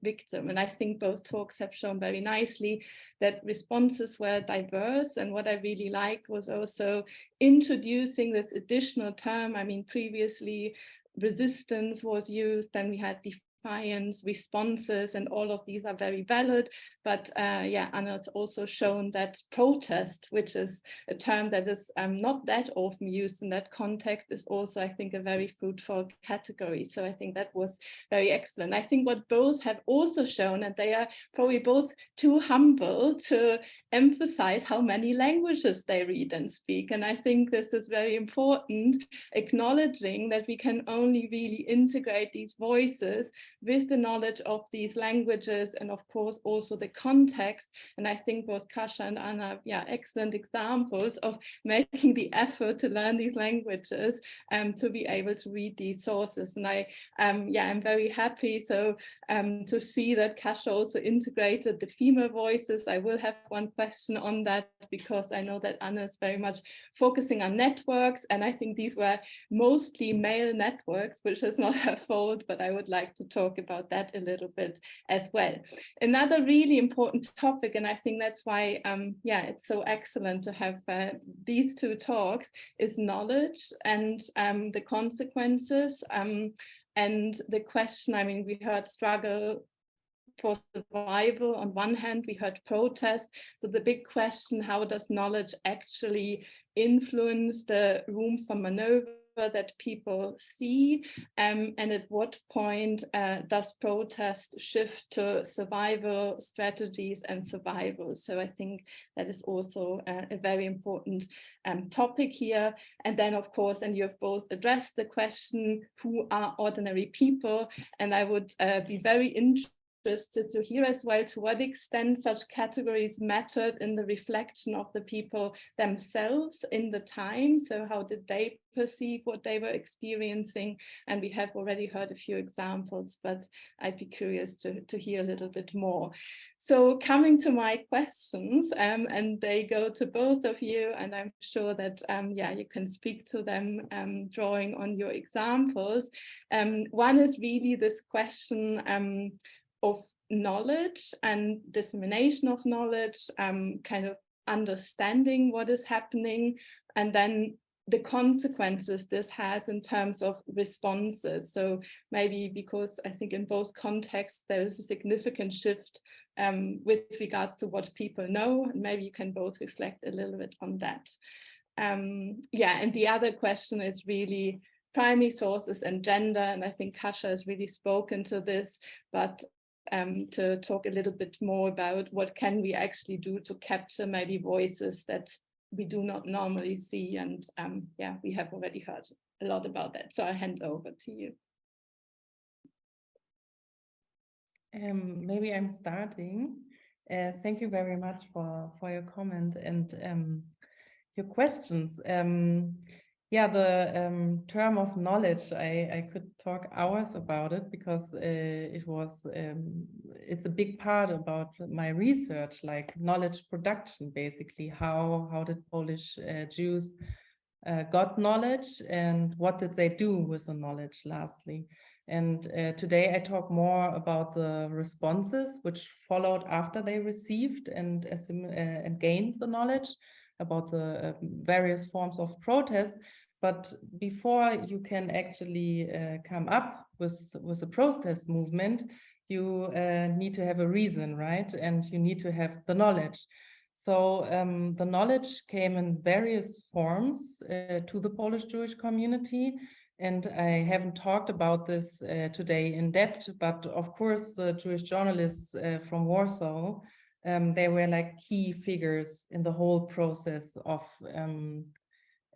S4: victim. And I think both talks have shown very nicely that responses were diverse, and what I really liked was also introducing this additional term. I mean, previously resistance was used, then we had defiance, responses, and all of these are very valid. But Anna's also shown that protest, which is a term that is not that often used in that context, is also, I think, a very fruitful category. So I think that was very excellent. I think what both have also shown, and they are probably both too humble to emphasize how many languages they read and speak. And I think this is very important, acknowledging that we can only really integrate these voices with the knowledge of these languages, and of course also the context. And I think both Kasia and Anna, excellent examples of making the effort to learn these languages to be able to read these sources. And I'm very happy to see that Kasia also integrated the female voices. I will have one question on that, because I know that Anna is very much focusing on networks, and I think these were mostly male networks, which is not her fault, but I would like to talk about that a little bit as well. Another really important topic, and I think that's why it's so excellent to have these two talks, is knowledge and the consequences and the question. I mean, we heard struggle for survival on one hand, we heard protest. So the big question, how does knowledge actually influence the room for maneuver that people see, and at what point does protest shift to survival strategies and survival. So I think that is also a very important topic here. And then, of course, and you have both addressed the question, who are ordinary people? And I would be very interested to hear as well to what extent such categories mattered in the reflection of the people themselves in the time. So how did they perceive what they were experiencing? And we have already heard a few examples, but I'd be curious to hear a little bit more. So coming to my questions, and they go to both of you, and I'm sure that yeah, you can speak to them drawing on your examples. One is really this question of knowledge and dissemination of knowledge, kind of understanding what is happening, and then the consequences this has in terms of responses. So maybe because I think in both contexts there is a significant shift with regards to what people know, and maybe you can both reflect a little bit on that. Yeah, and the other question is really primary sources and gender, and I think Kasia has really spoken to this, but to talk a little bit more about what can we actually do to capture maybe voices that we do not normally see. And yeah, we have already heard a lot about that. So I hand over to you.
S2: Maybe I'm starting. Thank you very much for your comment and your questions. Yeah, the term of knowledge, I could talk hours about it because it's a big part about my research, like knowledge production, basically. How did Polish Jews got knowledge, and what did they do with the knowledge, lastly? And today I talk more about the responses which followed after they received and gained the knowledge about the various forms of protest. But before you can actually come up with a protest movement, you need to have a reason, right? And you need to have the knowledge. So the knowledge came in various forms to the Polish Jewish community. And I haven't talked about this today in depth, but of course, the Jewish journalists from Warsaw, they were like key figures in the whole process of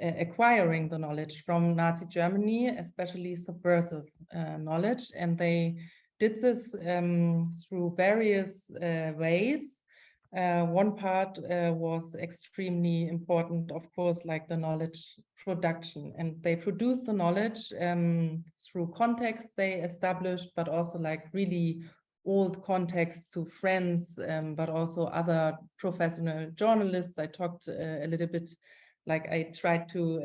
S2: acquiring the knowledge from Nazi Germany, especially subversive knowledge. And they did this through various ways. One part was extremely important, of course, like the knowledge production. And they produced the knowledge through contexts they established, but also like really old contexts to friends, but also other professional journalists. I talked a little bit, like I tried to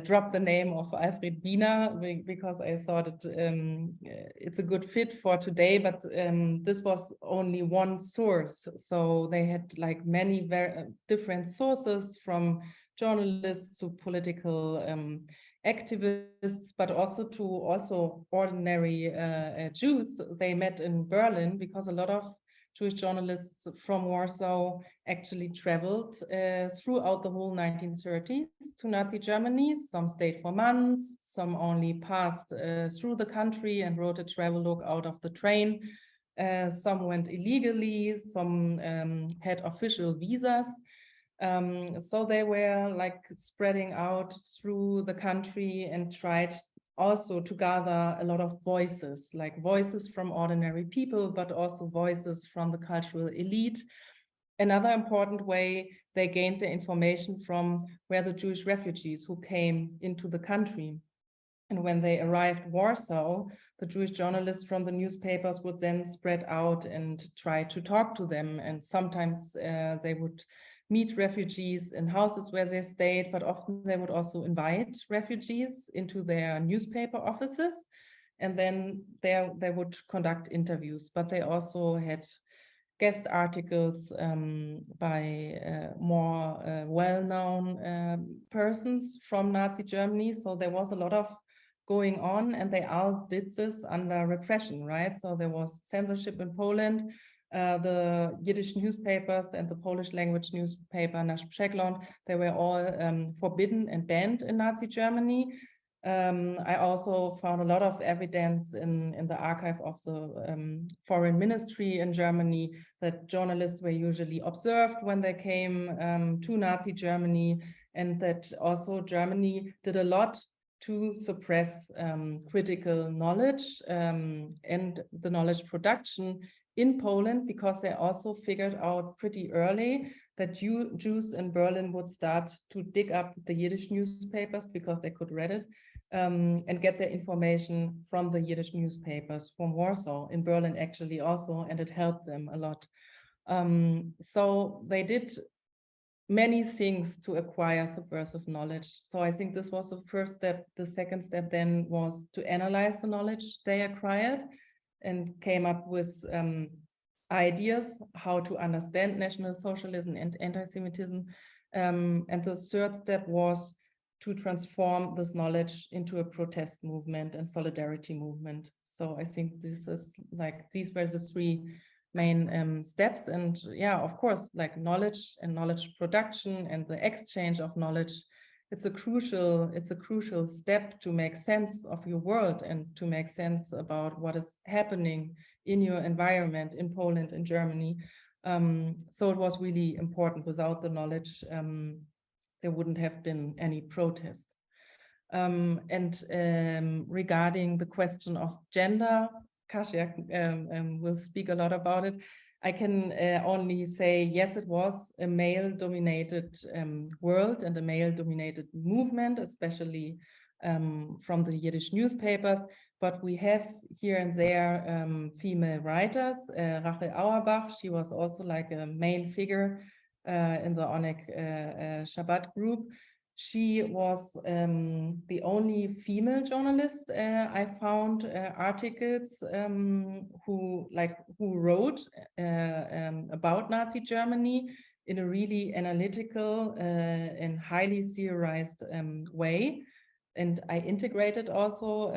S2: drop the name of Alfred Wiener because I thought it's a good fit for today, but this was only one source. So they had like many very different sources, from journalists to political activists, but also to ordinary Jews. They met in Berlin because a lot of Jewish journalists from Warsaw actually traveled throughout the whole 1930s to Nazi Germany. Some stayed for months, some only passed through the country and wrote a travelogue out of the train. Some went illegally, some had official visas. So they were like spreading out through the country and tried also to gather a lot of voices, like voices from ordinary people, but also voices from the cultural elite. Another important way, they gained their information from where the Jewish refugees who came into the country. And when they arrived in Warsaw, the Jewish journalists from the newspapers would then spread out and try to talk to them. And sometimes they would meet refugees in houses where they stayed, but often they would also invite refugees into their newspaper offices. And then they would conduct interviews, but they also had guest articles by more well-known persons from Nazi Germany. So there was a lot of going on, and they all did this under repression, right? So there was censorship in Poland. the Yiddish newspapers and the Polish language newspaper Nasz Przegląd, they were all forbidden and banned in Nazi Germany. I also found a lot of evidence in the archive of the foreign ministry in Germany that journalists were usually observed when they came to Nazi Germany, and that also Germany did a lot to suppress critical knowledge and the knowledge production in Poland, because they also figured out pretty early that Jews in Berlin would start to dig up the Yiddish newspapers because they could read it, and get their information from the Yiddish newspapers from Warsaw, in Berlin actually also, and it helped them a lot. So they did many things to acquire subversive knowledge. So I think this was the first step. The second step then was to analyze the knowledge they acquired and came up with ideas how to understand National Socialism and anti-Semitism. And the third step was to transform this knowledge into a protest movement and solidarity movement. So I think this is like, these were the three main steps. And yeah, of course, like knowledge and knowledge production and the exchange of knowledge, it's a crucial step to make sense of your world and to make sense about what is happening in your environment in Poland and Germany. So it was really important. Without the knowledge, there wouldn't have been any protest. Regarding the question of gender, Kasia will speak a lot about it. I can only say, yes, it was a male-dominated world and a male-dominated movement, especially from the Yiddish newspapers. But we have here and there female writers. Rachel Auerbach, she was also like a main figure in the Onek Shabbat group. She was the only female journalist I found articles who wrote about Nazi Germany in a really analytical and highly theorized way. And I integrated also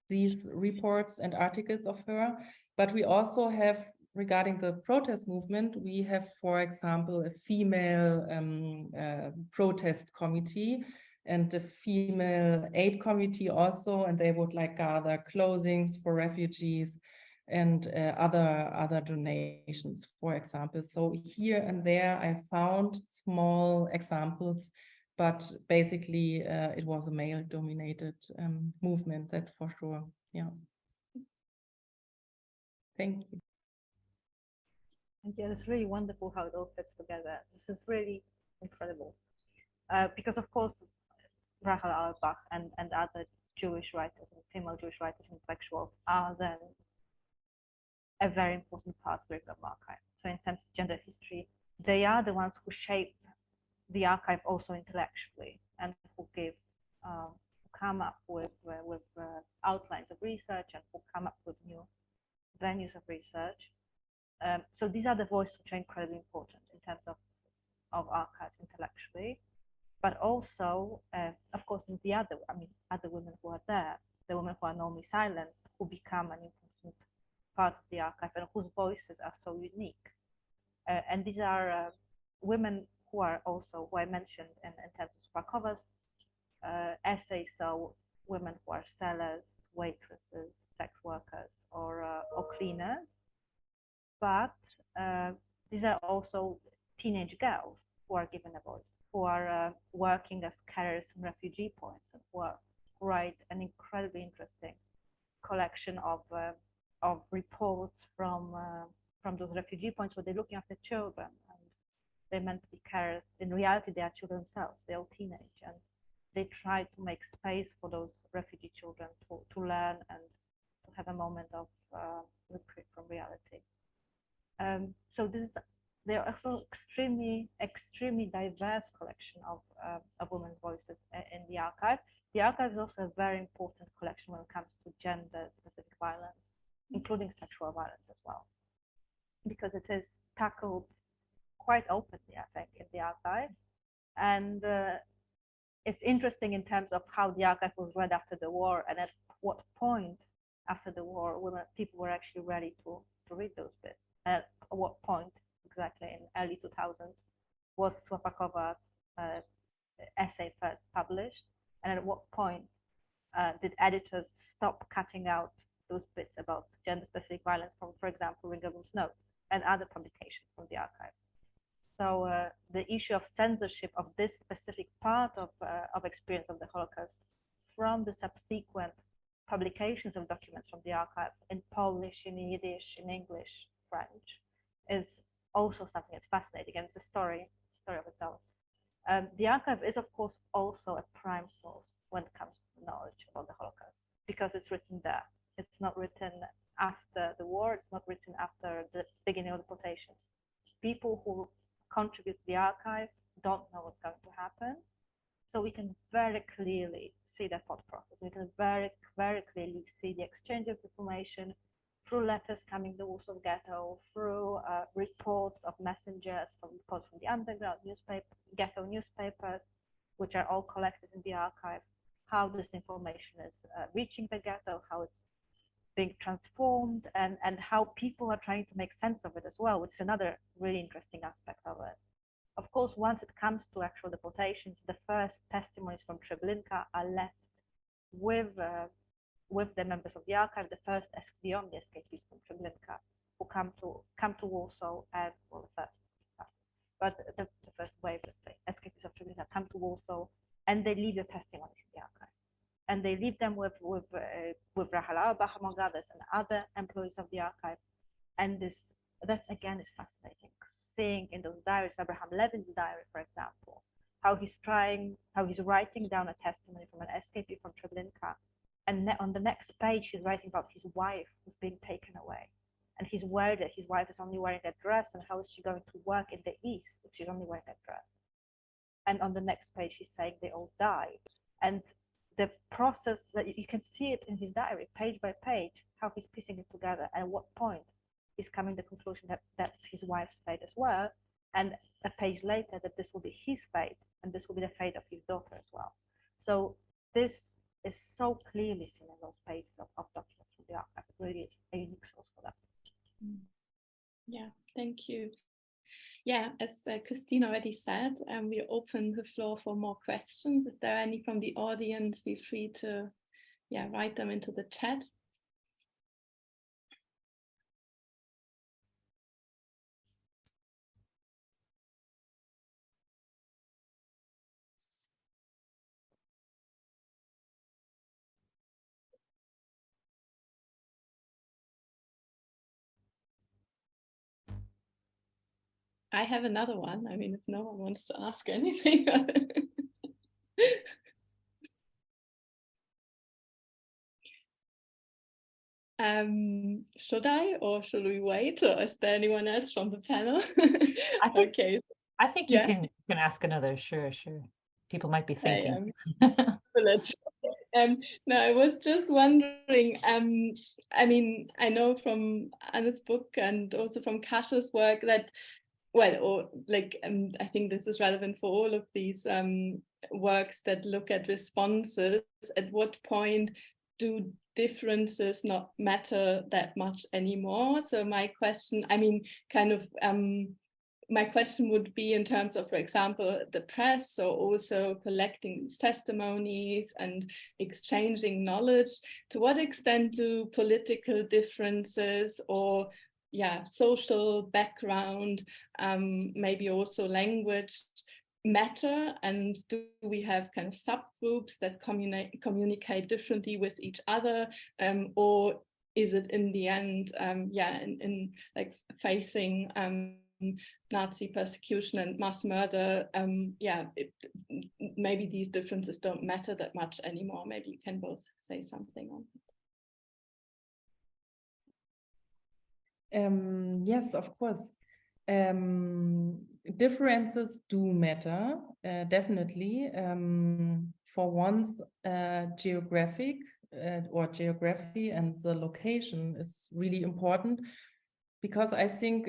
S2: these reports and articles of her. But we also have, regarding the protest movement, we have, for example, a female protest committee and a female aid committee also, and they would like gather clothings for refugees and other donations, for example. So here and there I found small examples, but basically it was a male-dominated movement, that for sure. Yeah. Thank you.
S3: And yeah, it's really wonderful how it all fits together. This is really incredible. Because of course, Rachel Auerbach and other Jewish writers and female Jewish writers and intellectuals are then a very important part of the Ringelblum archive. So in terms of gender history, they are the ones who shape the archive also intellectually, and who give, come up with outlines of research, and who come up with new venues of research. So these are the voices which are incredibly important in terms of archives intellectually, but also, of course, the other women who are there, the women who are normally silent, who become an important part of the archive and whose voices are so unique. And these are women who are also, who I mentioned in terms of Sprakowa's essay, so women who are sellers, waitresses, sex workers, or cleaners. But these are also teenage girls who are given a voice, who are working as carriers in refugee points, and who write an incredibly interesting collection of reports from those refugee points, where they're looking after children, and they're meant to be carriers. In reality, they are children themselves. They're all teenage, and they try to make space for those refugee children to learn and to have a moment of reprieve from reality. So they're also extremely diverse collection of women's voices in the archive. The archive is also a very important collection when it comes to gender-specific violence, including sexual violence as well, because it is tackled quite openly, I think, in the archive. And it's interesting in terms of how the archive was read after the war, and at what point after the war, people were actually ready to read those bits. At what point exactly in early 2000s was Słapakowa's essay first published, and at what point did editors stop cutting out those bits about gender-specific violence from, for example, Ringelblum's notes and other publications from the archive? So the issue of censorship of this specific part of experience of the Holocaust from the subsequent publications of documents from the archive in Polish, in Yiddish, in English, French, is also something that's fascinating, and it's a story of itself. The archive is, of course, also a prime source when it comes to knowledge about the Holocaust, because it's written there. It's not written after the war, it's not written after the beginning of the deportation. People who contribute to the archive don't know what's going to happen. So we can very clearly see that thought process. We can very, very clearly see the exchange of information through letters coming to the Warsaw Ghetto, through reports of messengers, from reports from the underground newspaper, ghetto newspapers, which are all collected in the archive, how this information is reaching the ghetto, how it's being transformed, and how people are trying to make sense of it as well, which is another really interesting aspect of it. Of course, once it comes to actual deportations, the first testimonies from Treblinka are left with the members of the archive, the only escapees from Treblinka who come to Warsaw, and well, the first wave of escapees of Treblinka come to Warsaw, and they leave the testimonies in the archive, and they leave them with Rachel Auerbach, among others, and other employees of the archive, and that again is fascinating. Seeing in those diaries, Abraham Levin's diary, for example, how he's writing down a testimony from an escapee from Treblinka, and on the next page he's writing about his wife who's being taken away, and he's worried that his wife is only wearing a dress, and how is she going to work in the East if she's only wearing a dress? And on the next page he's saying they all died, and the process that you can see it in his diary, page by page, how he's piecing it together, and at what point he's coming to the conclusion that that's his wife's fate as well, and a page later that this will be his fate, and this will be the fate of his daughter as well. So this is so clearly seen in those pages of documents from the archive. It really is a unique source for that.
S4: Yeah, thank you. Yeah, as Christine already said, we open the floor for more questions. If there are any from the audience, feel free to write them into the chat. I have another one. I mean, if no one wants to ask anything. Should I, or should we wait? Or is there anyone else from the panel?
S1: I think you can ask another. Sure. People might be thinking.
S4: No, I was just wondering, I mean, I know from Anna's book and also from Kasha's work that, I think this is relevant for all of these works that look at responses. At what point do differences not matter that much anymore? So my question, I mean, my question would be in terms of, for example, the press, so also collecting these testimonies and exchanging knowledge. To what extent do political differences or social background, maybe also language, matter, and do we have kind of subgroups that communicate differently with each other, or is it in the end in like facing Nazi persecution and mass murder, maybe these differences don't matter that much anymore? Maybe you can both say something on it.
S2: Yes, of course. Differences do matter, definitely. For once, geography and the location is really important, because I think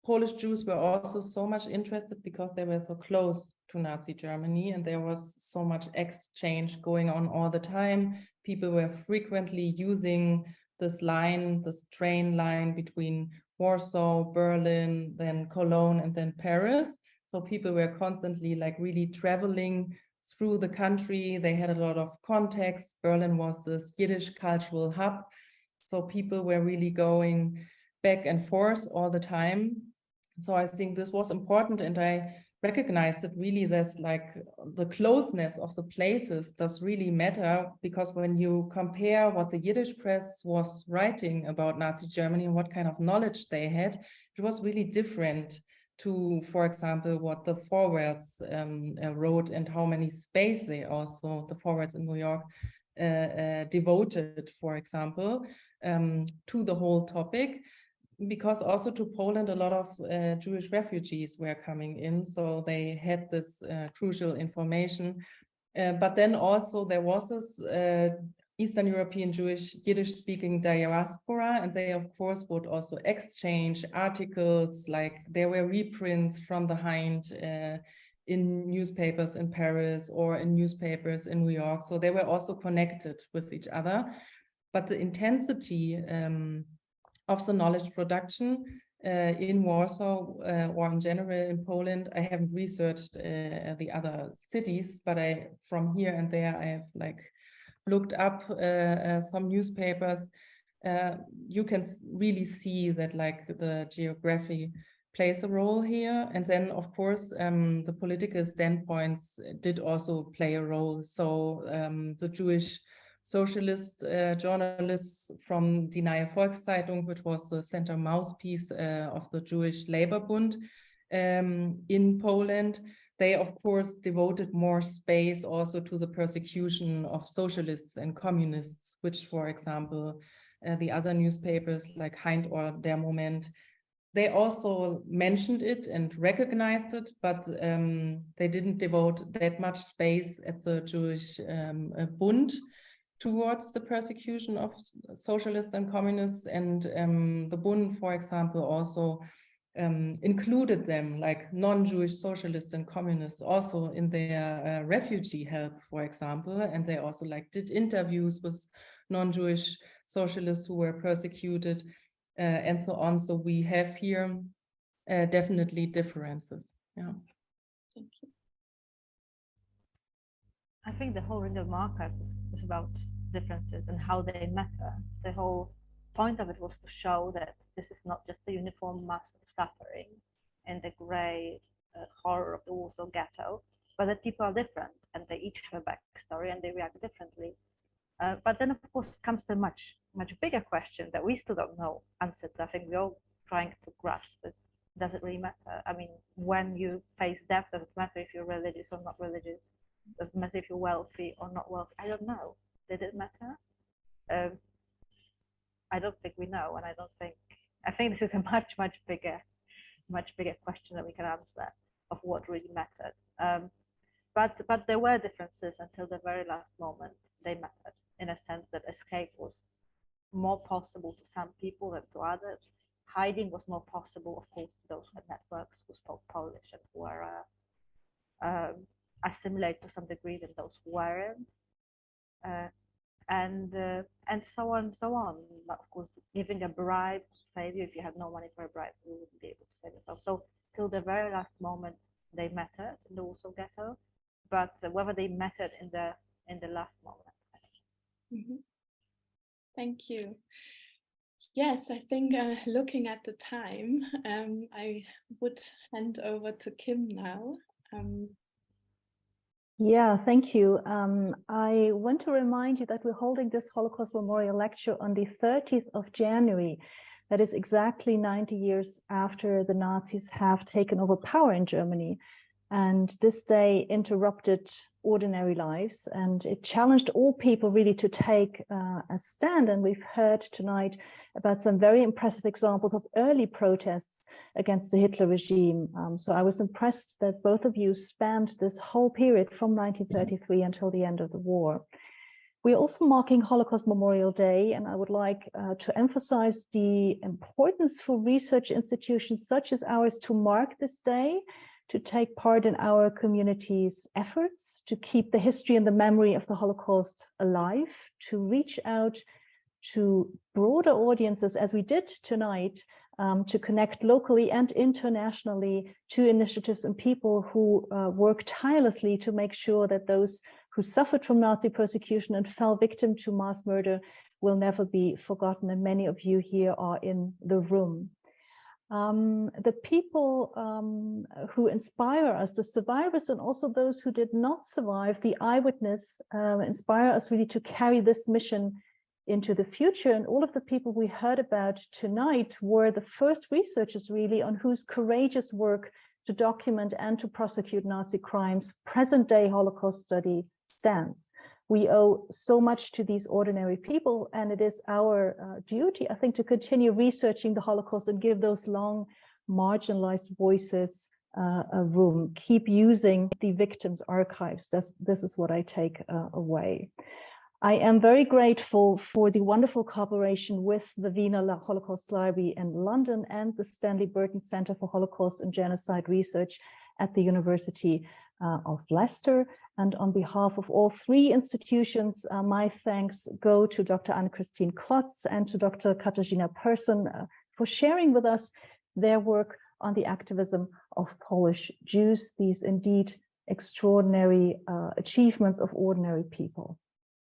S2: Polish Jews were also so much interested because they were so close to Nazi Germany, and there was so much exchange going on all the time. people were frequently using this line, this train line between Warsaw, Berlin, then Cologne, and then Paris. So people were constantly like really traveling through the country. They had a lot of contacts. Berlin was this Yiddish cultural hub. So people were really going back and forth all the time. So I think this was important, and I recognized that really there's like the closeness of the places does really matter, because when you compare what the Yiddish press was writing about Nazi Germany and what kind of knowledge they had, it was really different to, for example, what the forwards wrote and how many space they also, the forwards in New York, devoted, for example, to the whole topic. Because also to Poland, a lot of Jewish refugees were coming in, so they had this crucial information. But then also there was this Eastern European Jewish Yiddish-speaking diaspora, and they of course would also exchange articles, like there were reprints from the Hind in newspapers in Paris or in newspapers in New York. So they were also connected with each other. But the intensity of the knowledge production in Warsaw or in general in Poland, I haven't researched the other cities, but from here and there, I have like looked up some newspapers. You can really see that like the geography plays a role here. And then of course, the political standpoints did also play a role. So the Jewish socialist journalists from Die Neue Volkszeitung, which was the center mouthpiece of the Jewish Labor Bund in Poland, they of course devoted more space also to the persecution of socialists and communists, which, for example, the other newspapers like Hind or Der Moment, they also mentioned it and recognized it, but they didn't devote that much space at the Jewish Bund towards the persecution of socialists and communists. And the Bund, for example, also included them, like non-Jewish socialists and communists, also in their refugee help, for example. And they also like did interviews with non-Jewish socialists who were persecuted and so on. So we have here definitely differences. Yeah.
S4: Thank you.
S3: I think the whole Ringelblum archive is about differences and how they matter. The whole point of it was to show that this is not just a uniform mass of suffering and the grey horror of the Warsaw Ghetto, but that people are different and they each have a backstory and they react differently. But then, of course, comes the much bigger question that we still don't know answer to. I think we're all trying to grasp this. Does it really matter? I mean, when you face death, does it matter if you're religious or not religious? Does it matter if you're wealthy or not wealthy? I don't know. Did it matter? I don't think we know, and I think this is a much bigger question that we can answer of what really mattered. But there were differences until the very last moment. They mattered in a sense that escape was more possible to some people than to others. Hiding was more possible, of course, to those who had networks who spoke Polish and who were assimilated to some degree than those who weren't. And so on and so on. But of course, giving a bribe to save you, if you had no money for a bribe, you wouldn't be able to save yourself. So till the very last moment, they mattered in the Warsaw Ghetto, but whether they mattered in the last moment.
S4: Mm-hmm. Thank you. Yes, I think looking at the time, I would hand over to Kim now.
S5: Yeah, thank you. I want to remind you that we're holding this Holocaust Memorial lecture on the 30th of January. That is exactly 90 years after the Nazis have taken over power in Germany. And this day interrupted ordinary lives, and it challenged all people really to take a stand. And we've heard tonight about some very impressive examples of early protests against the Hitler regime. So I was impressed that both of you spanned this whole period from 1933 until the end of the war. We're also marking Holocaust Memorial Day, and I would like to emphasize the importance for research institutions such as ours to mark this day, to take part in our community's efforts to keep the history and the memory of the Holocaust alive, to reach out to broader audiences as we did tonight, to connect locally and internationally to initiatives and people who work tirelessly to make sure that those who suffered from Nazi persecution and fell victim to mass murder will never be forgotten. And many of you here are in the room. The people who inspire us, the survivors and also those who did not survive, the eyewitness, inspire us really to carry this mission into the future. And all of the people we heard about tonight were the first researchers really on whose courageous work to document and to prosecute Nazi crimes present-day Holocaust study stands. We owe so much to these ordinary people, and it is our duty, I think, to continue researching the Holocaust and give those long marginalized voices a room. Keep using the victims' archives. This is what I take away. I am very grateful for the wonderful cooperation with the Wiener Holocaust Library in London and the Stanley Burton Centre for Holocaust and Genocide Research at the University of Leicester. And on behalf of all three institutions, my thanks go to Dr. Anne-Christine Klotz and to Dr. Katarzyna Person for sharing with us their work on the activism of Polish Jews, these indeed extraordinary achievements of ordinary people.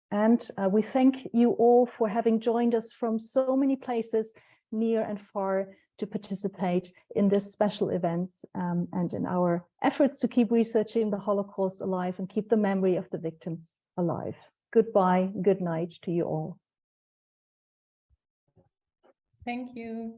S5: And we thank you all for having joined us from so many places, near and far, to participate in this special events and in our efforts to keep researching the Holocaust alive and keep the memory of the victims alive. Goodbye, good night to you all.
S2: Thank you.